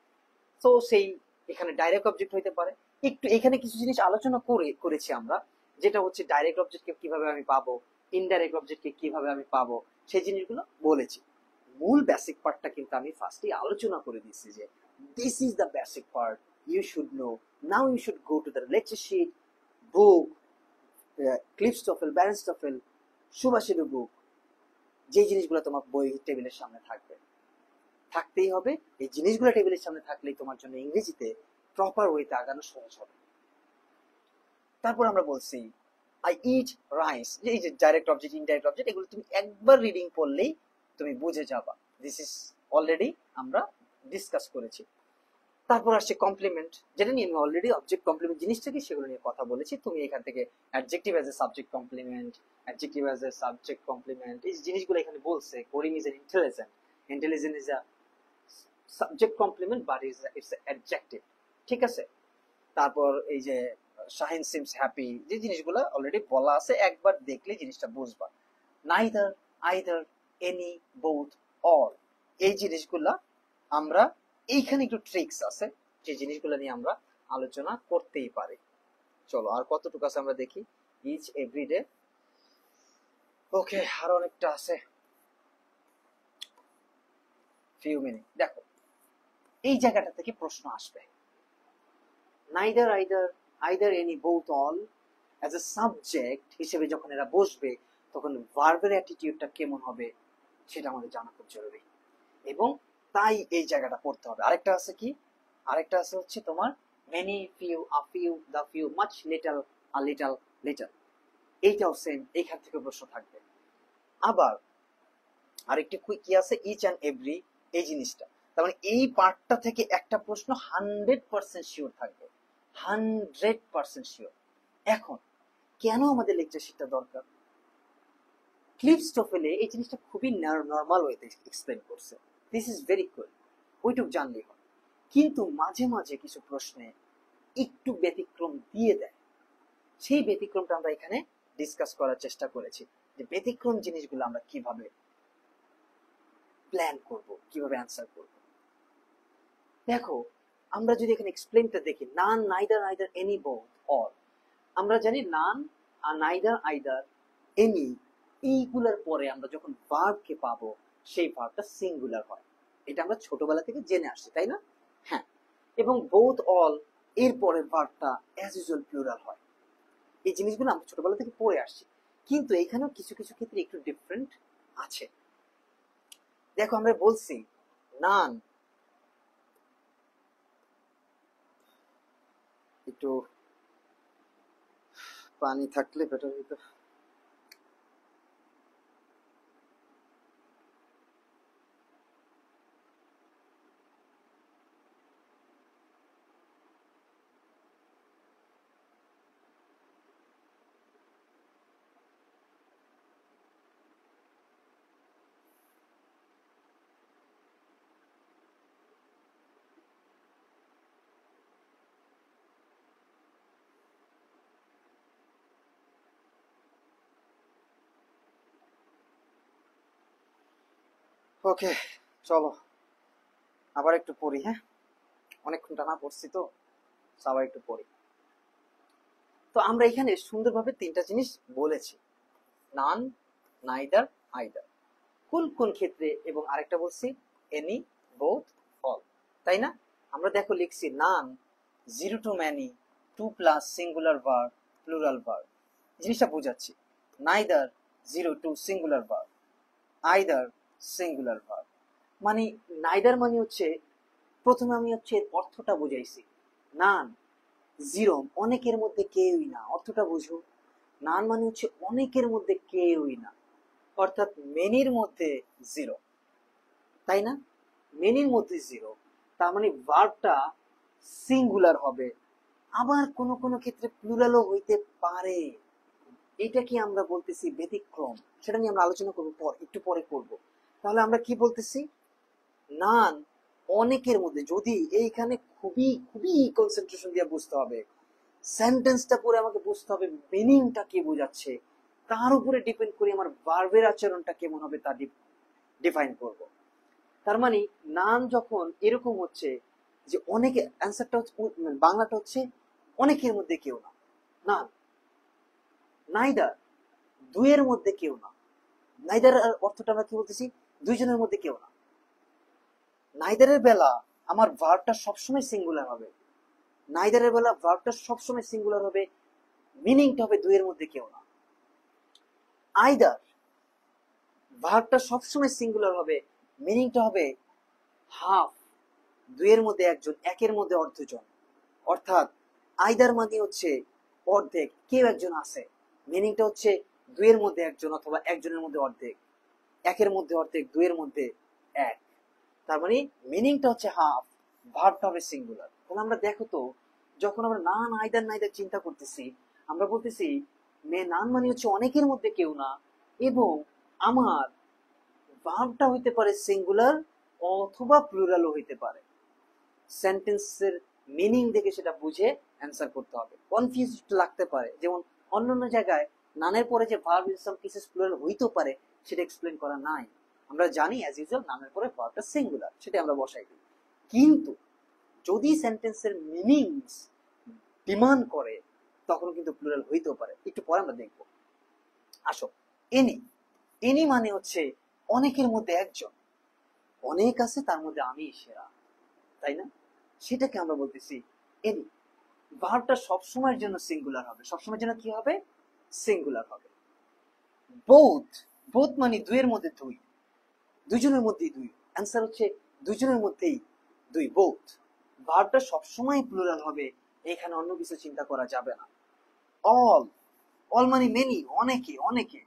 তো সেই এখানে ডাইরেক্ট অবজেক্ট হইতে পারে, একটু এখানে কিছু জিনিস আলোচনা করেছি আমরা, যেটা হচ্ছে ডাইরেক্ট অবজেক্টকে কিভাবে আমি পাবো, ইনডাইরেক্ট অবজেক্টকে কিভাবে আমি পাবো, সেই জিনিসগুলো বলেছি। মূল বেসিক পার্টটা কিন্তু আমি ফার্স্টে আলোচনা করে দিয়েছি, যে this is the basic part, you should know, now you should go to the lecture sheet, book, Cliffs TOEFL, Barron's TOEFL, Subhashini book, যে জিনিসগুলো তোমার বই টেবিলের সামনে থাকবে, থাকতেই হবে, এই জিনিসগুলো টেবিলের সামনে থাকলেই তোমার জন্য ইংরেজিতে প্রপার ওয়েতে আগানো সহজ হবে। তারপর আমরা বলছি আই ইট রাইস, যে এই যে ডাইরেক্ট অবজেক্ট ইনডাইরেক্ট অবজেক্ট, এগুলো তুমি একবার রিডিং পড়লেই তুমি বুঝে যাবা, দিস ইজ অলরেডি আমরা ডিসকাস করেছি। তারপর আসছে কমপ্লিমেন্ট, যেটা নিয়ে আমি অলরেডি অবজেক্ট কমপ্লিমেন্ট জিনিসটা কি সেগুলো নিয়ে কথা বলেছি, তুমি এখান থেকে adjective as a subject complement, adjective as a subject complement, এই জিনিসগুলো এখানে বলছে। Karim is intelligent, intelligent is a subject complement but it's adjective, ঠিক আছে। তারপর এই যে শাহিন সিমস হ্যাপি, যে জিনিসগুলো অলরেডি বলা আছে, একবার দেখলে জিনিসটা বুঝবা। Neither, either, any, both, all, এই জিনিসগুলা আমরা এইখানে একটু ট্রিক্স আছে, যে জিনিসগুলো নিয়ে আমরা আলোচনা করতেই পারি। চলো আর কতটুকু আছে আমরা দেখি, ইচ এভরিডে, ওকে আর অনেকটা আছে, ফিউ মিনিট। দেখো এই জায়গাটা থেকে প্রশ্ন আসবে, neither, either, any, both, all as a subject হিসেবে যখন এরা বসবে, তখন ভার্বের অ্যাটিটিউডটা কেমন হবে সেটা আমাদের জানা খুব জরুরি, এবং তাই এই জায়গাটা পড়তে হবে। আরেকটা আছে কি, আরেকটা আছে হচ্ছে তোমার many, few, a few, the few, much, little, a little, little, এইটাও সেম, এইখান থেকে প্রশ্ন থাকবে। আবার আরেকটি কি আছে, ইচ অ্যান্ড এভরি, এই জিনিসটা, তার মানে এই পার্টটা থেকে একটা প্রশ্ন 100% শিওর থাকবে, 100% শিওর। এখন কেন আমাদের লেকচার শিটটা দরকার, ক্লিপস্টোফেলে এই জিনিসটা খুবই নর্মাল ওয়েতে এক্সপ্লেন করছে, দিস ইজ ভেরি কুল, ওইটুক জানলেই হয়। কিন্তু মাঝে মাঝে কিছু প্রশ্নে একটু ব্যতিক্রম দিয়ে দেয়, সেই ব্যতিক্রমটা আমরা এখানে ডিসকাস করার চেষ্টা করেছি, যে ব্যতিক্রম জিনিসগুলো আমরা কিভাবে প্ল্যান করব, কিভাবে অ্যান্সার করব। দেখো, আমরা যদি এখানে এক্সপ্লেনটা দেখি, none, neither, either, any, both, all, আমরা জানি নান আর নাইদার, আইদার, এনি, এইগুলার পরে আমরা যখন ভার্বকে পাবো সেই ভার্বটা সিঙ্গুলার হয়, এটা আমরা ছোটবেলা থেকে জেনে আসছি, তাই না? হ্যাঁ। এবং বোথ, অল, এর পরে ভার্বটা অ্যাজ ইউজুয়াল প্লুরাল হয়। এই জিনিসগুলো আমরা ছোটবেলা থেকে পড়ে আসছি, কিন্তু এখানেও কিছু কিছু ক্ষেত্রে একটু ডিফারেন্ট আছে। দেখো, আমরা বলছি নান, একটু পানি থাকলে বেটার হইতো। ওকে, চলো আবার একটু পড়ি। হ্যাঁ, অনেকক্ষণ টানা পড়ছি তো, আবার একটু পড়ি। তো আমরা এখানে সুন্দরভাবে তিনটা জিনিস বলেছি, নান, নাইদার, আইদার, কোন কোন ক্ষেত্রে, এবং আরেকটা বলছি এনি, বোথ, অল, তাই না? আমরা দেখো লিখছি none, zero to many, to plus singular verb, plural verb, জিনিসটা বোঝাচ্ছি। Neither, zero to singular verb, either singular verb. মানে নাইদার মানে হচ্ছে, প্রথমে আমি হচ্ছে অর্থটা বুঝাইছি, নান, জিরো, অনেকের মধ্যে কেউই না, অর্থটা বুঝো। নান মানে হচ্ছে অনেকের মধ্যে কেউই না, অর্থাৎ মেনির মধ্যে জিরো, তাই না? মেনির মধ্যে জিরো, তার মানে ভার্বটা সিঙ্গুলার হবে, আবার কোন কোন ক্ষেত্রে প্লুরালও হইতে পারে। এটা কি আমরা বলতেছি ব্যতিক্রম, সেটা নিয়ে আমরা আলোচনা করবো একটু পরে করব। তাহলে আমরা কি বলতেছি, নান অনেকের মধ্যে, যদি এইখানে খুবই খুবই কনসেন্ট্রেশন দিয়ে বুঝতে হবে, সেন্টেন্সটা পরে আমাকে বুঝতে হবে মিনিংটা কি বোঝাচ্ছে, তার উপরে ডিপেন্ড করে আমার ভার্বের আচরণটা কেমন হবে তা ডিফাইন করব। তার মানে নান যখন এরকম হচ্ছে যে অনেকে, অ্যান্সারটা হচ্ছে বাংলাটা হচ্ছে অনেকের মধ্যে কেউ না, নান। নাইদার, দুইয়ের মধ্যে কেউ না, নাইদার অর্থটা আমরা কি বলতেছি, দুইজনের মধ্যে কেউ না। নাইদারের বেলা আমার ভার্বটা সবসময় সিঙ্গুলার হবে, নাইদারের বেলা ভার্বটা সবসময় সিঙ্গুলার হবে, মিনিংটা হবে দুইয়ের মধ্যে কেউ না। আইদার, ভার্বটা সবসময় সিঙ্গুলার হবে, মিনিংটা হবে হাফ, দুইয়ের মধ্যে একজন, একের মধ্যে অর্ধজন, অর্থাৎ আইদার মানে হচ্ছে অর্ধেক, কেউ একজন আছে, মিনিংটা হচ্ছে দুইয়ের মধ্যে একজন অথবা একজনের মধ্যে অর্ধেক, একের মধ্যে অর্ধেক, দুইয়ের মধ্যে এক, তার মানে মিনিংটা হচ্ছে হাফ, ভার্বটা হবে সিঙ্গুলার। তাহলে আমরা দেখো তো, যখন আমরা নান, আইদার, নাইদার চিন্তা করতেছি, আমরা বলতেছি নান মানে হচ্ছে অনেকের মধ্যে কেউ না, এবং আমার ভার্বটা হইতে পারে সিঙ্গুলার অথবা প্লুরালও হইতে পারে। সেন্টেন্সের মিনিং দেখে সেটা বুঝে অ্যান্সার করতে হবে। কনফিউজ লাগতে পারে, যেমন অন্যান্য জায়গায় নানের পরে যে verb in some cases plural হইতে পারে সেটা এক্সপ্লেন করা নাই, আমরা জানি অ্যাজ ইউজুয়াল নামের পরে ভার্বটা সিঙ্গুলার, সেটা আমরা বসাই দিই। কিন্তু যদি সেন্টেন্সের মিনিংস ডিমান্ড করে তখন কিন্তু প্লুরাল হইতেও পারে, একটু পরে আমরা দেখব। আসো, এনি, এনি মানে হচ্ছে অনেকের মধ্যে একজন, অনেক আছে তার মধ্যে আমি সেরা, তাই না? সেটাকে আমরা বলতেছি এনি। ভার্বটা সবসময়ের জন্য সিঙ্গুলার হবে, সবসময়ের জন্য কি হবে, সিঙ্গুলার হবে। বোথ, বোথ মানে দুইয়ের মধ্যে দুই, দুইজনের মধ্যেই দুই, অ্যান্সার হচ্ছে দুইজনের মধ্যেই দুই, বোথ। ভার্বটা সবসময় প্লুরাল হবে, এখানে অন্য কিছু চিন্তা করা যাবে না। অল, অল মানে মেনি, অনেকে, অনেকে,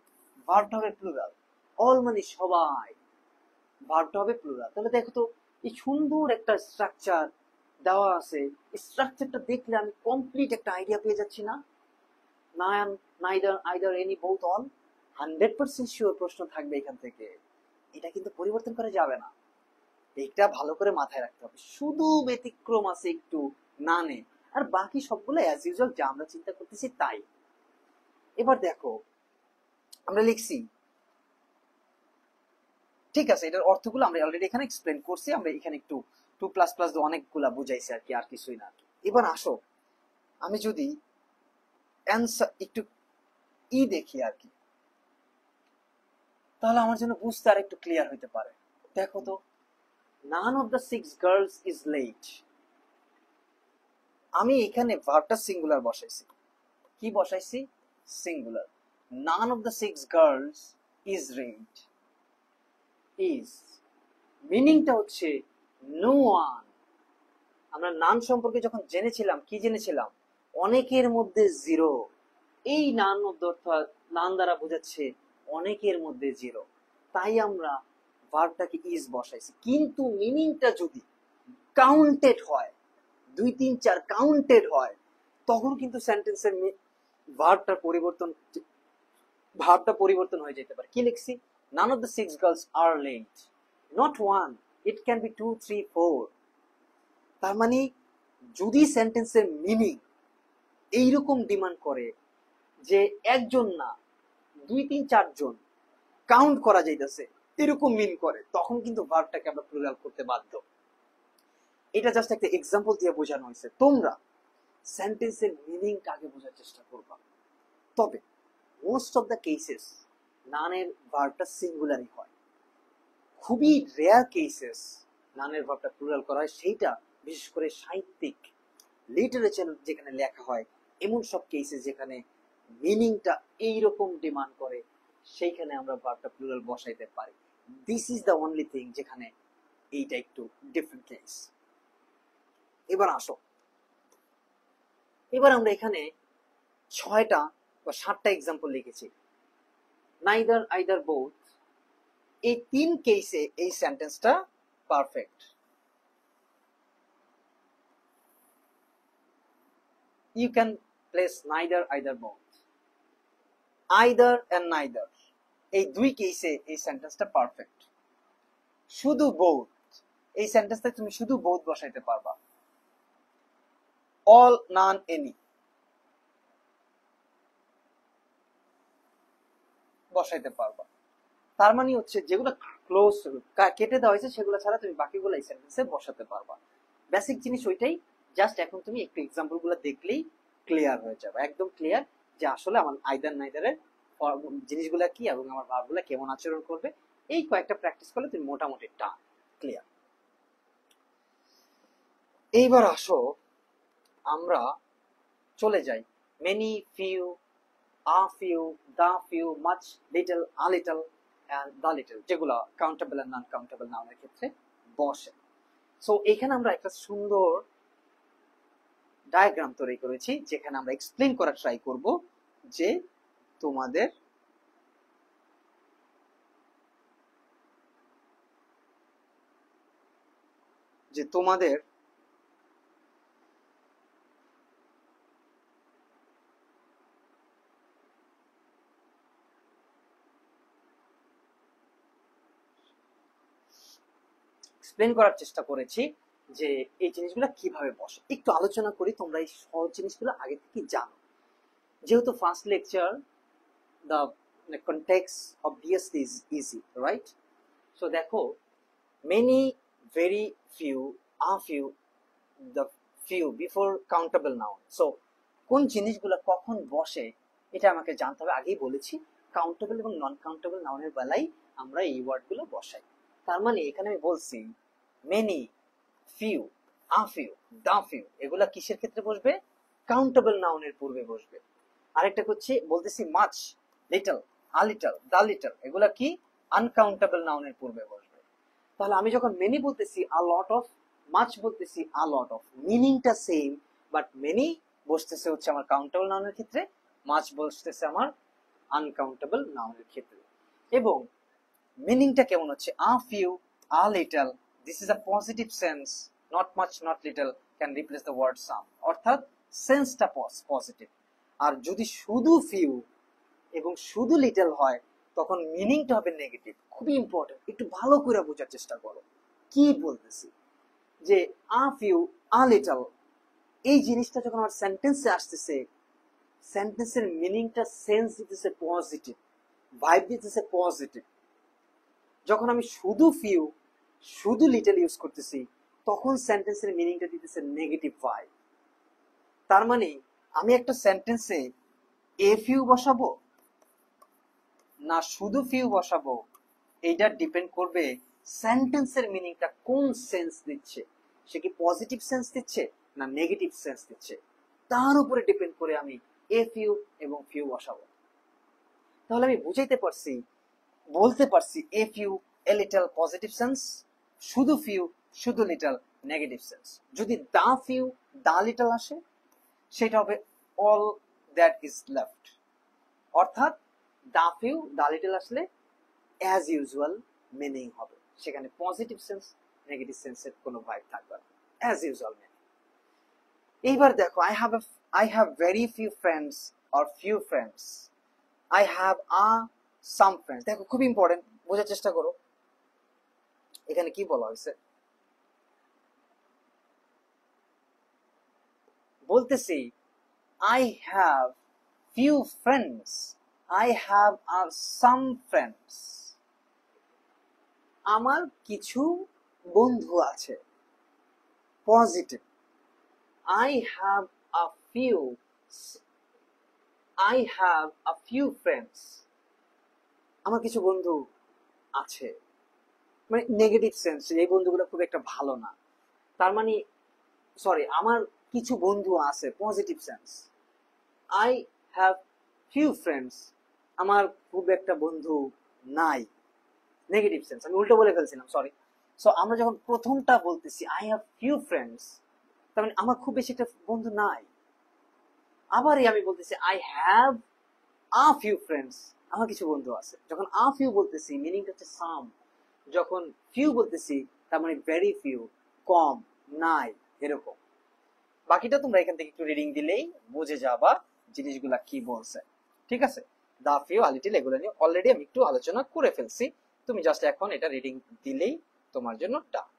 ভার্বটা হবে প্লুরাল। অল মানে সবাই, ভার্বটা হবে প্লুরাল। তাহলে দেখো তো, এই সুন্দর একটা স্ট্রাকচার দেওয়া আছে, স্ট্রাকচারটা দেখলে আমি কমপ্লিট একটা আইডিয়া পেয়ে যাচ্ছি না, neither, either, any, both, all. 100% sure প্রশ্ন থাকবে এখান থেকে, এটা কিন্তু পরিবর্তন করা যাবে না। এটা ভালো করে মাথায় রাখতে হবে। শুধু ব্যতিক্রম আছে একটু না নে, আর বাকি সবগুলো অ্যাজ ইউজুয়াল যা আমরা চিন্তা করতেছি তাই। এবার দেখো আমরা লিখছি, ঠিক আছে, এটার অর্থগুলো আমরা অলরেডি এখানে এক্সপ্লেন করছি। আমরা এখানে একটু 2++ অনেকগুলা বুঝাইছি আর কি, আর কিছুই না। এবার আসো আমি যদি অ্যান্সার একটু দেখি আর কি, তাহলে আমার জন্য বুঝতে আর একটু ক্লিয়ার হইতে পারে। দেখো তো, none of the 6 girls is late। আমি এখানে ভার্বটা সিঙ্গুলার বসাইছি। কি বসাইছি? Singular. none of the 6 girls is late। is মিনিংটা হচ্ছে no one। আমরা নান সম্পর্কে যখন জেনেছিলাম, কি জেনেছিলাম? অনেকের মধ্যে জিরো। এই নান অর্থাৎ নান দ্বারা বোঝাচ্ছে অনেকের মধ্যে জিরো, তাই আমরা ভার্বটাকে ইজ বসাইছি। কিন্তু মিনিংটা যদি কাউন্টেড হয়, 2 3 4 কাউন্টেড হয়, তখন কিন্তু সেন্টেন্সের ভার্বটা পরিবর্তন হয়ে যেতে পারে। কি লিখছি? none of the 6 girls are late, not one, it can be 2 3 4। তার মানে যদি সেন্টেন্সের মিনিং এইরকম ডিমান্ড করে যে একজন না 2 3 4 জন কাউন্ট করা যাইতেছে, এরকম মিন করে, তখন কিন্তু ভার্বটাকে আমরা প্লুরাল করতে বাধ্য। এটা জাস্ট একটা এক্সাম্পল দিয়ে বোঝানো হয়েছে। তোমরা সেন্টেন্সের মিনিংটা আগে বোঝার চেষ্টা করবা। তবে মোস্ট অফ দ্য কেসেস নানের ভার্বটা সিঙ্গুলারই হয়। খুবই রেয়ার কেসেস নানের ভার্বটা প্লুরাল করা হয়, সেইটা বিশেষ করে সাহিত্যিক লিটারেচার যেখানে লেখা হয়, এমন সব কেসে যেখানে মিনিংটা এইরকম ডিমান্ড করে, সেইখানে আমরা ভার্বটা প্লুরাল বসাইতে পারি। This is the only thing যেখানে এইটা একটু ডিফারেন্ট কেস। এবার আসো, এবার আমরা এখানে 6টা বা 7টা এক্সাম্পল লিখেছি। নাইদার, আইদার, বোথ, এই 3 কেসে এই সেন্টেন্সটা perfect. You can place neither, either, both। Either and neither, এই 2 কেসে এই সেন্টেন্সটা পারফেক্ট। শুধু both, এই সেন্টেন্সটা তুমি শুধু both বসাইতে পারবা। all, none, any বসাইতে পারবা। তার মানে হচ্ছে যেগুলো ক্লোজ কেটে দেওয়া হয়েছে সেগুলো ছাড়া তুমি বাকিগুলো এই সেন্টেন্সে বসাতে পারবা। বেসিক জিনিস ওইটাই, জাস্ট এখন তুমি একটু এক্সাম্পল গুলো দেখলেই ক্লিয়ার হয়ে যাবে, একদম ক্লিয়ার যে আসলে আমার আইদার নাইদারের জিনিসগুলা কি এবং আমার ভার্বগুলা কেমন আচরণ করবে। এই কয়েকটা প্র্যাকটিস করলে তুমি মোটামুটি ক্লিয়ার। এইবার আসো আমরা চলে যাই many, few, a few, the few, much, little, a little and the little, যেগুলো কাউন্টেবল এন্ড নন কাউন্টেবল নাউনের ক্ষেত্রে বসে। সো এখানে আমরা একটা সুন্দর ডায়াগ্রাম তৈরি করেছি, যেখানে আমরা এক্সপ্লেন করার ট্রাই করব যে তোমাদের এক্সপ্লেন করার চেষ্টা করেছি যে এই জিনিসগুলো কিভাবে বসে। একটু আলোচনা করি, তোমরা এই সহজ জিনিসগুলো আগে থেকে জানো, যেহেতু first lecture, the context obviously is easy, right? So দেখো, many, very few, a few, the few before countable noun। So কোন জিনিসগুলো কখন বসে এটা আমাকে জানতে হবে। আগেই বলেছি কাউন্টেবল এবং নন কাউন্টেবল নাউনের বেলায় আমরা এই ওয়ার্ডগুলো বসাই। তার মানে এখানে আমি বলছি many, few, a few, the few, এগুলা কিসের ক্ষেত্রে বসবে? কাউন্টেবল নাউনের পূর্বে বসবে। আরেকটা হচ্ছে বলতেছি much, little, a little, the little, এগুলা কি? আনকাউন্টেবল নাউনের পূর্বে বসবে। তাহলে আমি যখন মেনি বলতেছি আ লট অফ, মাচ বলতেছি আ লট অফ, মিনিংটা সেম, বাট মেনি বসতেছে হচ্ছে আমার কাউন্টেবল নাউনের ক্ষেত্রে, মাচ বসতেছে আমার আনকাউন্টেবল নাউনের ক্ষেত্রে। এবং মিনিংটা কেমন হচ্ছে? A few, a little, this is a positive sense, not much, not little can replace the word some, অর্থাৎ সেন্সটা পজিটিভ। আর যদি শুধু ফিউ, এবং শুধু লিটল হয় তখন মিনিংটা হবে নেগেটিভ। খুবই ইম্পর্টেন্ট, একটু ভালো করে বোঝার চেষ্টা করো কি বলতেছি। যে আ ফিউ, আ লিটল, এই জিনিসটা যখন আমার সেন্টেন্সে আসতেছে, সেন্টেন্সের মিনিংটা সেন্স দিতেছে পজিটিভ, ভাইব দিতেছে পজিটিভ। যখন আমি শুধু ফিউ, শুধু লিটল ইউজ করতেছি, তখন সেন্টেন্সের মিনিংটা দিতেছে নেগেটিভ ভাইব। তার মানে আমি একটা সেন্টেন্সে এ ফিউ বসাবো না শুধু ফিউ বসাবো, এইটা ডিপেন্ড করবে সেন্টেন্সের মিনিংটা কোন সেন্স দিচ্ছে। সে কি পজিটিভ সেন্স দিচ্ছে না নেগেটিভ সেন্স দিচ্ছে, তার উপরে ডিপেন্ড করে আমি এ ফিউ এবং ফিউ বসাবো। তাহলে আমি বুঝাইতে পারছি, বলতে পারছি a few a little positive sense, শুধু ফিউ শুধু লিটল নেগেটিভ সেন্স। যদি দা ফিউ দা লিটল আসে, সেটা হবে অল দ্যাট ইজ লেফট। অর্থাৎ দা ফিউ দা লিটল আসলে অ্যাজ ইউজুয়াল মিনিং হবে, সেখানে পজিটিভ সেন্স নেগেটিভ সেন্সের কোনো ভাইব থাকবে না, অ্যাজ ইউজুয়াল মিনিং। এইবার দেখো, I have very few friends or few friends, I have some friends. দেখো খুব ইম্পর্টেন্ট, বোঝার চেষ্টা করো এখানে কি বলা হয়েছে। বলতেছি I have few friends, I have some friends, আমার কিছু বন্ধু আছে, positive. I have a few, I have a few friends, আমার কিছু বন্ধু আছে, মানে নেগেটিভ সেন্স, এই বন্ধুগুলো খুব একটা ভালো না। তার মানে সরি, আমার কিছু বন্ধু আছে positive sense. I have few friends, আমার খুব একটা বন্ধু নাই, নেগেটিভ সেন্স। আমি উল্টো বলে ফেলছিলাম, সরি। সো আমরা যখন প্রথমটা বলতেছি I have few friends, তার মানে আমার খুব বেশি একটা বন্ধু নাই। আবার আমি বলতেছি I have a few friends, আমার কিছু বন্ধু আছে। যখন আ ফিউ বলতেছি মিনিংটা হচ্ছে সাম, যখন ফিউ বলতেছি তার মানে ভেরি ফিউ, কম, নাই, এরকম। বাকিটা তোমরা এখান থেকে একটু রিডিং দিলেই বুঝে যাবা জিনিসগুলা কি বলছে, ঠিক আছে। দা ফিউ আ লিটল এগুলো নিয়ে অলরেডি আমি একটু আলোচনা করে ফেলছি, তুমি জাস্ট এখন এটা রিডিং দিলেই তোমার জন্য ডান।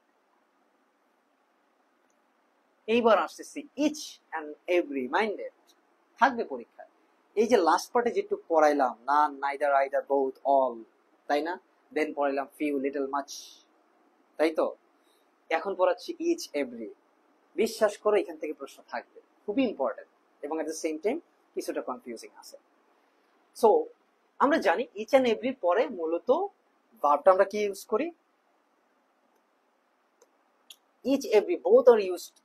এইবার আসতেছি ইচ অ্যান্ড এভরি, মাইন্ডেড থাকবে পরীক্ষায়। এই যে লাস্ট পার্টে যেটুকু পড়াইলাম, না নাইদার আইদার বোথ অল, তাই না, দেন পড়াইলাম ফিউ লিটল মাচ, তাই তো। এখন পড়াচ্ছি ইচ এভরি। বিশ্বাস করো এখান থেকে প্রশ্ন থাকবে, খুবই ইম্পর্টেন্ট এবং এট দ্য সেম টাইম কিছুটা কনফিউজিং আছে। সো আমরা জানি ইচ অ্যান্ড এভরি পরে মূলত ভার্বটা আমরা কি ইউজ করি, each every both are used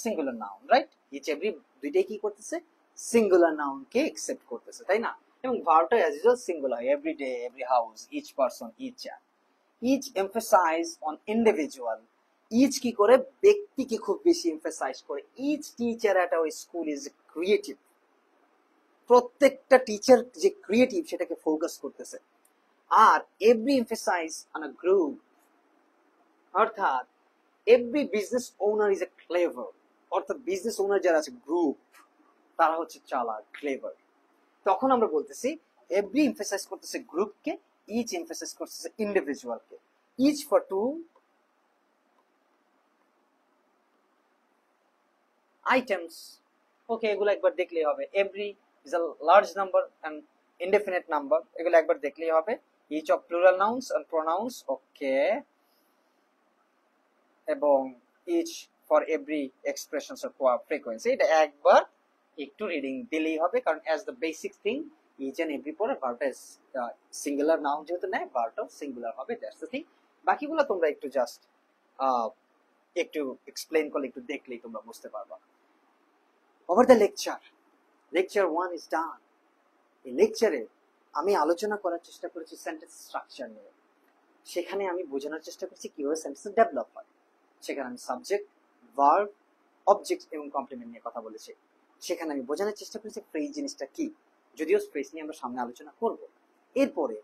singular noun, right. Each every দুইটাই কি করতেছে, সিঙ্গুলার নাউন কে একসেপ্ট করতেছে, তাই না। এবং ভার্বটা as usual singular, every day, every house, each person, each chat. Each emphasise on individual, each কি করে ব্যক্তিকে খুব বেশি এমফাসাইজ করে। Each teacher at our school is creative, প্রত্যেকটা টিচার যে ক্রিয়েটিভ সেটাকে ফোকাস করতেছে। আর every emphasise on a group, অর্থাৎ every business owner is a clever, অর্থাৎ বিজনেস ওনার যারা আছে গ্রুপ, তারা হচ্ছে চালাক, ক্লেভার। তখন আমরা বলতেছি এভরি এমফাসাইজ করতেছে গ্রুপকে, ইচ এমফাসাইজ করতেছে ইন্ডিভিজুয়ালকে। Each for two items, okay, এগুলো একবার দেখলেই হবে। Every is a large number and indefinite number, এগুলো একবার দেখলেই হবে। Each of plural nouns and pronouns, okay. এবং each for every expressions of frequency, এটা একবার একটু রিডিং দিলেই হবে, কারণ as the basic thing each and every পরে ভার্বটা সিঙ্গুলার নাউন যেহেতু নেয়, ভার্বটাও সিঙ্গুলার হবে, দ্যাটস দ্য থিং। বাকিগুলো তোমরা একটু জাস্ট একটু এক্সপ্লেন করলে, একটু দেখলেই তোমরা বুঝতে পারবা। Over the lecture 1 is done. এই লেকচারে আমি আলোচনা করার চেষ্টা করেছি সেন্টেন্স স্ট্রাকচার নিয়ে, সেখানে আমি বোঝানোর চেষ্টা করছি কিভাবে সেন্টেন্স ডেভেলপ হয়। সেখানে আমি সাবজেক্ট, ভার্ব, অবজেক্ট এবং কমপ্লিমেন্ট নিয়ে কথা বলেছি। সেখানে আমি বোঝানোর চেষ্টা করেছি ফ্রেজ জিনিসটা কি, যদিও ফ্রেজ নিয়ে আমরা সামনে আলোচনা করব। এরপরে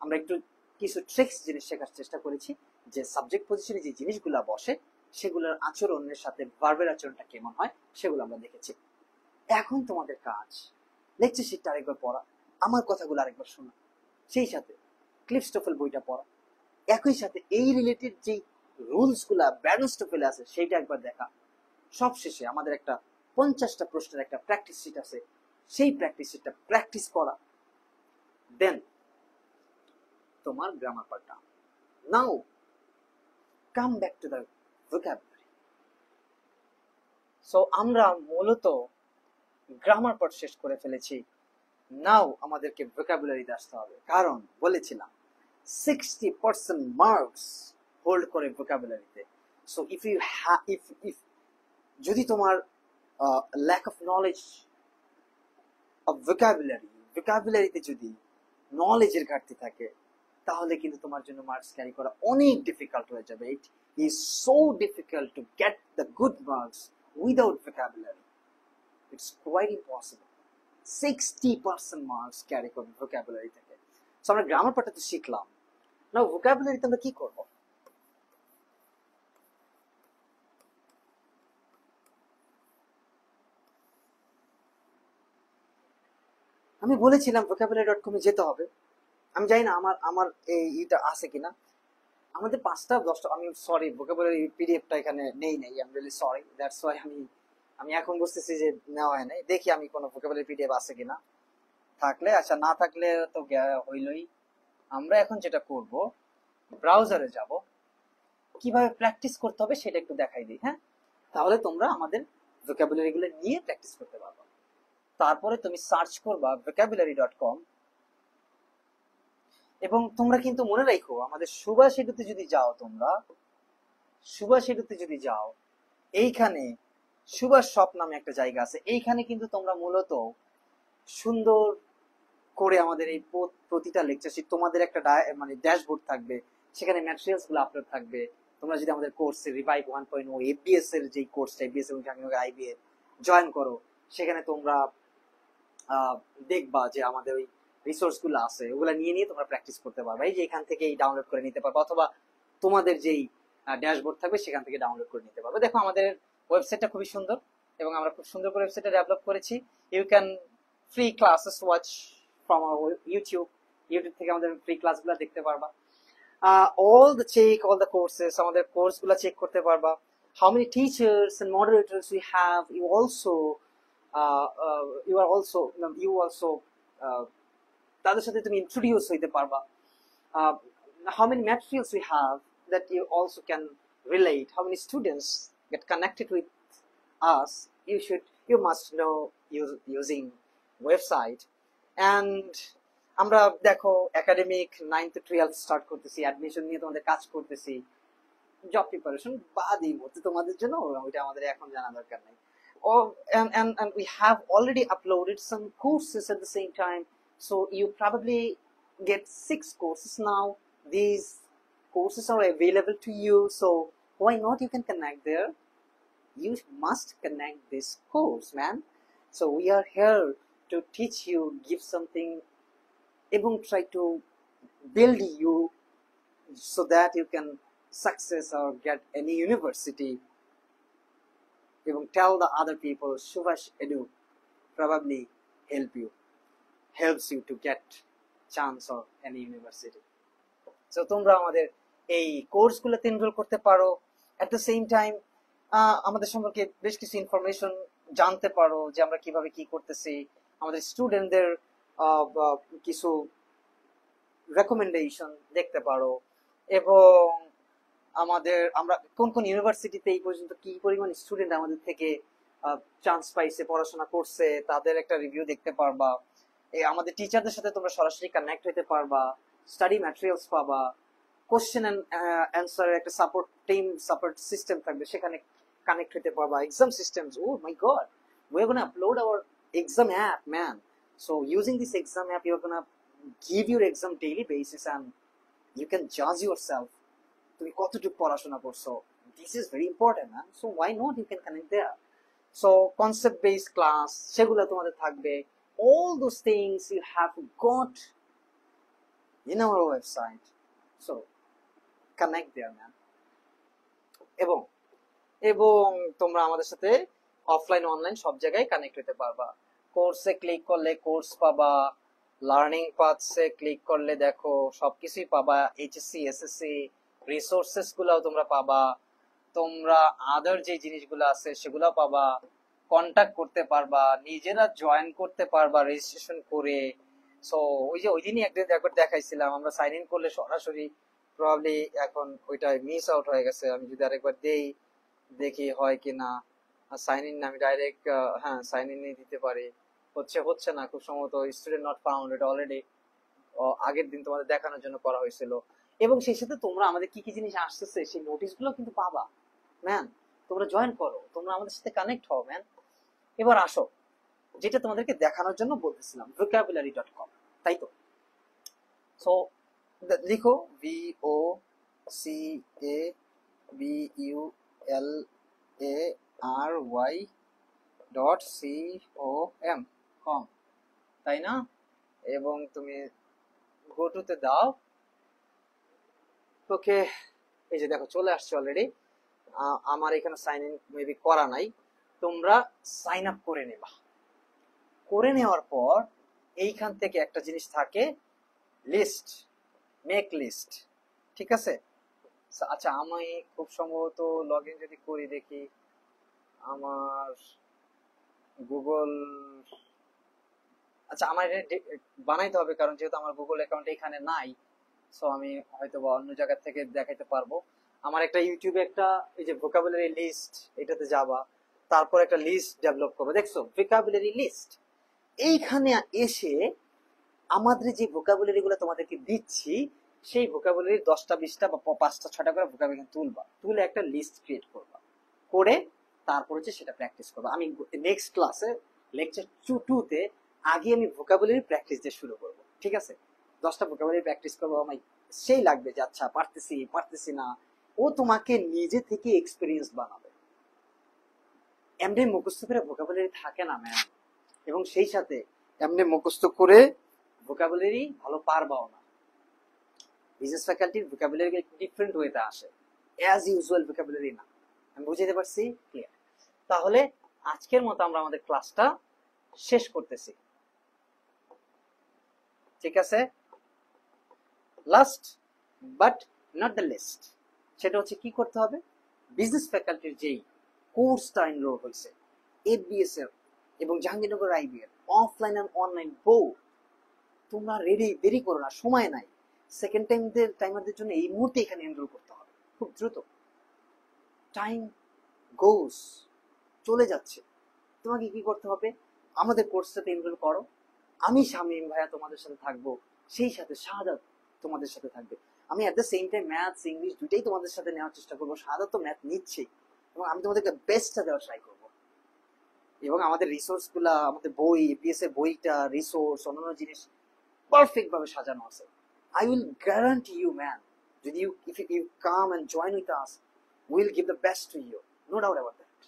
আমরা একটু কিছু ট্রিক্স জিনিস শেখার চেষ্টা করেছি, যে সাবজেক্ট পজিশনে যে জিনিসগুলা বসে সেগুলোর আচরণের সাথে ভার্বের আচরণটা কেমন হয় সেগুলো আমরা দেখেছি। এখন তোমাদের কাজ লেকচার শিটটা আরেকবার পড়া, আমার কথাগুলো আরেকবার শোনা, সেই সাথে ক্লিফস্টোফেল বইটা পড়া, একই সাথে এই রিলেটেড যে রুলস গুলা ব্যারনস্টোফেলে আছে সেইটা একবার দেখা। সবশেষে আমাদের একটা 50টা প্রশ্নের একটা প্র্যাকটিস শিট আছে, সেই প্র্যাকটিস শিটটা প্র্যাকটিস করা, দেন তোমার গ্রামার পার্টটা। Now come back to the vocabulary. So আমরা মূলত গ্রামার পার্ট শেষ করে ফেলেছি, নাও আমাদেরকে ভোকাবুলারিতে আসতে হবে, কারণ বলেছিলাম 60% মার্কস হোল্ড করে ভোকাবুলারিতে। সো ইফ ইউ ইফ যদি তোমার ল্যাক অফ নলেজ অফ ভোকাবুলারিতে যদি নলেজের ঘাটতি থাকে, তাহলে কিন্তু তোমার জন্য মার্কস ক্যারি করা অনেক ডিফিকাল্ট হয়ে যাবে। It is so difficult to get the good marks without vocabulary. It's quite impossible. 60% marks carry করবে ভোকাবুলারি থেকে। সো আমরা গ্রামার পার্টটা তো শিখলাম, না ভোকাবুলারিতে আমরা কি করব? আমি বলেছিলাম vocabulary.com এ যেতে হবে। আমি জানি না আমার আমার এইটা আছে কিনা। আমাদের 5টা 10টা, আমি সরি vocabulary পিডিএফটা এখানে নেই I am really sorry, that's why আমি এখন বুঝতেছি যে নেওয়া হয় নাই। দেখি আমি কোনো vocabulary পিডিএফ আছে কিনা, থাকলে আচ্ছা, না থাকলে তো হইলই। আমরা এখন যেটা করব, ব্রাউজারে যাব, কিভাবে প্র্যাকটিস করতে হবে সেটা একটু দেখাই দিই। হ্যাঁ, তাহলে তোমরা আমাদের vocabulary গুলো নিয়ে প্র্যাকটিস করতে পারবে। তারপরে তুমি সার্চ করবা vocabulary.com, এবং তোমরা কিন্তু মনে রাখো আমাদের সুভাষ সেতুতে যদি যাও, তোমরা সুভাষ সেতুতে যদি যাও, এইখানে সুভাষ শপ নামে একটা জায়গা আছে, এইখানে কিন্তু তোমরা মূলত সুন্দর করে আমাদের এই প্রতিটা লেকচার শিট, তোমাদের একটা মানে ড্যাশবোর্ড থাকবে, সেখানে ম্যাটেরিয়ালস গুলো আপলোড থাকবে। তোমরা যদি আমাদের কোর্সে রিভাইভ 1.0 এফবিএস এর যে কোর্সটা, এফবিএস এবং আইবিএ জয়েন করো, সেখানে তোমরা দেখবা যে আমাদের ওই রিসোর্স গুলো আছে, ওগুলা নিয়ে তোমরা প্র্যাকটিস করতে পারবে। এই যে এখান থেকে ডাউনলোড করে নিতে পারবে, অথবা তোমাদের যেই ড্যাশবোর্ড থাকবে সেখান থেকে ডাউনলোড করে নিতে পারবে। দেখো আমাদের ওয়েবসাইটটা খুবই সুন্দর, এবং আমরা খুব সুন্দর করে ওয়েবসাইটটা ডেভেলপ করেছি। You can free classes watch from our YouTube থেকে আমাদের ফ্রি ক্লাসগুলো দেখতে পারবা। all the courses, আমাদের কোর্সগুলো চেক করতে পারবা। how many teachers and moderators we have, you also তাদের সাথে তুমি ইন্ট্রোডিউস হইতে পারবা। how many materials we have that you also can relate, how many students get connected with us, you must know using website. And আমরা দেখো একাডেমিক 9 to 12 স্টার্ট করতেছি, অ্যাডমিশন নিয়ে তোমাদের কাজ করতেছি, জব প্রিপারেশন বাদই মধ্যে তোমাদের জন্য, ওইটা আমাদের এখন জানা দরকার নাই। And we have already uploaded some courses at the same time, so you probably get 6 courses now. These courses are available to you, so why not, you can connect there. You must connect this course, man. So we are here to teach you, give something, এবং try to build you so that you can success or get any university. এবং tell the other people Subhash Edu probably helps you to get chance or any university. So তোমরা আমাদের এই কোর্সগুলোতে এনরোল করতে পারো। at the same time আমাদের সম্পর্কে বেশ কিছু ইনফরমেশন জানতে পারো, যে আমরা কিভাবে কি করতেছি, আমাদের স্টুডেন্টদের কিছু রেকমেন্ডেশন দেখতে পারো, এবং আমরা কোন কোন ইউনিভার্সিটিতে এই পর্যন্ত কি পরিমাণ স্টুডেন্ট আমাদের থেকে চান্স পাইছে, পড়াশোনা করছে, তাদের একটা রিভিউ দেখতে পারবা। আমাদের টিচারদের সাথে তোমরা সরাসরি কানেক্ট হতে পারবা, স্টাডি ম্যাটেরিয়ালস পাবা, কোশ্চেন এন্ড অ্যান্সারের একটা সাপোর্ট সিস্টেম থাকবে, সেখানে কানেক্ট হতে পারবা। Exam systems, oh my God, we are going to upload our exam app, man. So using this exam app, you're going to give your exam daily basis, and you can judge yourself তুমি কতটুকু পড়াশোনা করছো। This is very important, man. So why not, you can connect there. So concept based class সেগুলো তোমাদের থাকবে। all those things you have got in our website, so connect there, man. এবং তোমরা আমাদের সাথে অফলাইন অনলাইন সব জায়গায় কানেক্ট হতে পারবা। কোর্সে ক্লিক করলে কোর্স পাবা, লার্নিং পাথসে ক্লিক করলে দেখো সবকিছুই পাবা, এইচএসসি এসএসসি রিসোর্সেস গুলাও তোমরা পাবা, তোমরা আদার যে জিনিসগুলো আছে সেগুলো পাবা, কন্টাক্ট করতে পারবা, নিজেরা জয়েন করতে পারবা রেজিস্ট্রেশন করে। সো ওই যে ওই দিনই একবার দেখাইছিলাম আমরা সাইন ইন করলে সরাসরি, প্রবাবলি এখন ওইটা মিস আউট হয়ে গেছে, আমি যদি আরেকবার দেই দেখি হয় কিনা। সাইন ইন আমি ডাইরেক্ট, হ্যাঁ সাইন ইন দিতে পারি, হচ্ছে না খুব সম্ভবত, স্টুডেন্ট নট ফাউন্ড, এটা অলরেডি আগের দিন তোমাদের দেখানোর জন্য করা হয়েছিল। এবং সেই সাথে তোমরা আমাদের কি কি জিনিস আসতেছে সেই নোটিশ গুলো কিন্তু পাবা ম্যান। তোমরা জয়েন করো, তোমরা আমাদের সাথে কানেক্ট হও ম্যান। এবার আসো যেটা তোমাদেরকে দেখানোর জন্য বলতেছিলাম, vocabulary.com, তাই তো? সো লিখো vocabulary.com, কম, তাই না? এবং তুমি গো টু তে দাও। ওকে, এই যে দেখো চলে আসছে অলরেডি। আমার এখানে সাইন ইন মেবি করা নাই, তোমরা সাইন আপ করে নেবা। করে নেওয়ার পর এইখান থেকে একটা জিনিস থাকে, লিস্ট, মেক লিস্ট, ঠিক আছে? আচ্ছা আমি খুব সম্ভবত লগ ইন যদি করি দেখি আমার গুগল, আচ্ছা আমার বানাইতে হবে কারণ যেহেতু আমার গুগল অ্যাকাউন্ট এখানে নাই, সো আমি হয়তো বা অন্য জায়গা থেকে দেখাইতে পারবো। আমার একটা ইউটিউবে একটা এই যে ভোকাবুলারি লিস্ট, এটাতে যাবা, তারপর একটা লিস্ট ডেভেলপ করবে, দেখছো ভোকাবুলারি লিস্ট। এইখানে এসে আমাদের যে ভোকাবুলারি গুলো তোমাদেরকে দিচ্ছি সেই ভোকাবুলারি 10টা 20টা বা 5টা 6টা করে ভোকাবুলারি তুলবা, তুলে একটা লিস্ট ক্রিয়েট করবা, করে তারপর হচ্ছে সেটা প্র্যাকটিস করবা। আমি নেক্সট ক্লাসে লেকচার 2 তে আগে আমি ভোকাবুলারি প্র্যাকটিস দিয়ে শুরু করব, ঠিক আছে? 10টা ভোকাবুলারি প্র্যাকটিস করবো, আমার সেই লাগবে যে আচ্ছা পারতেছি না, ও তোমাকে নিজে থেকে এক্সপিরিয়েন্স বানাবে। এমনি মুখস্থ করে ভোকাবুলারি থাকে না ম্যাম, এবং সেই সাথে এমনি মুখস্থ করে ভোকাবুলারি ভালো পারবাও না। বিজনেস ফ্যাকাল্টির ভোকাবুলারি ডিফারেন্ট ওয়েতে আসে, অ্যাজ ইউজুয়াল ভোকাবুলারি না। আমি বুঝাতে পারছি? ক্লিয়ার? তাহলে আজকের মতো আমরা আমাদের ক্লাসটা শেষ করতেছি, ঠিক আছে? Last but not the least, সেটা হচ্ছে কি করতে হবে, বিজনেস ফ্যাকাল্টির যেই কোর্সটা এনরোল হয়েছে এফবিএস এর এবং জাহাঙ্গীরনগর আইবিএর অফলাইন এন্ড অনলাইন বোর্ড, তোমরা দেরি করো না, সময় নাই। সেকেন্ড টাইমারদের জন্য এই মুহূর্তে এখানে এনরোল করতে হবে খুব দ্রুত। টাইম গোস, চলে যাচ্ছে। তোমাকে কি করতে হবে, আমাদের কোর্সটাতে এনরোল করো। আমি শামীম ভাইয়া তোমাদের সাথে থাকবো, সেই সাথে শাহাদাত তোমাদের সাথে থাকবে। আমি এট the same time maths English দুইটাই তোমাদের সাথে নেওয়ার চেষ্টা করবো। শাহাদাত তো ম্যাথ নিচ্ছে, এবং আমি তোমাদেরকে বেস্টটা দেওয়ার ট্রাই করবো। এবং আমাদের রিসোর্স গুলা, আমাদের বই, এপিএস এর বইটা, রিসোর্স, অন্যান্য জিনিস পারফেক্ট ভাবে সাজানো আছে। I will guarantee you, man, যদি if you come and join with us, we'll give the best to you, no doubt about that.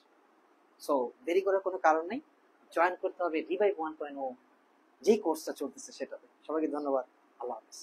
So দেরি করার কোনো কারণ নেই, জয়েন করতে হবে রিভাইভ 1.0 যেই কোর্সটা চলতেছে সেটাতে। সবাইকে ধন্যবাদ, আল্লাহ হাফেজ।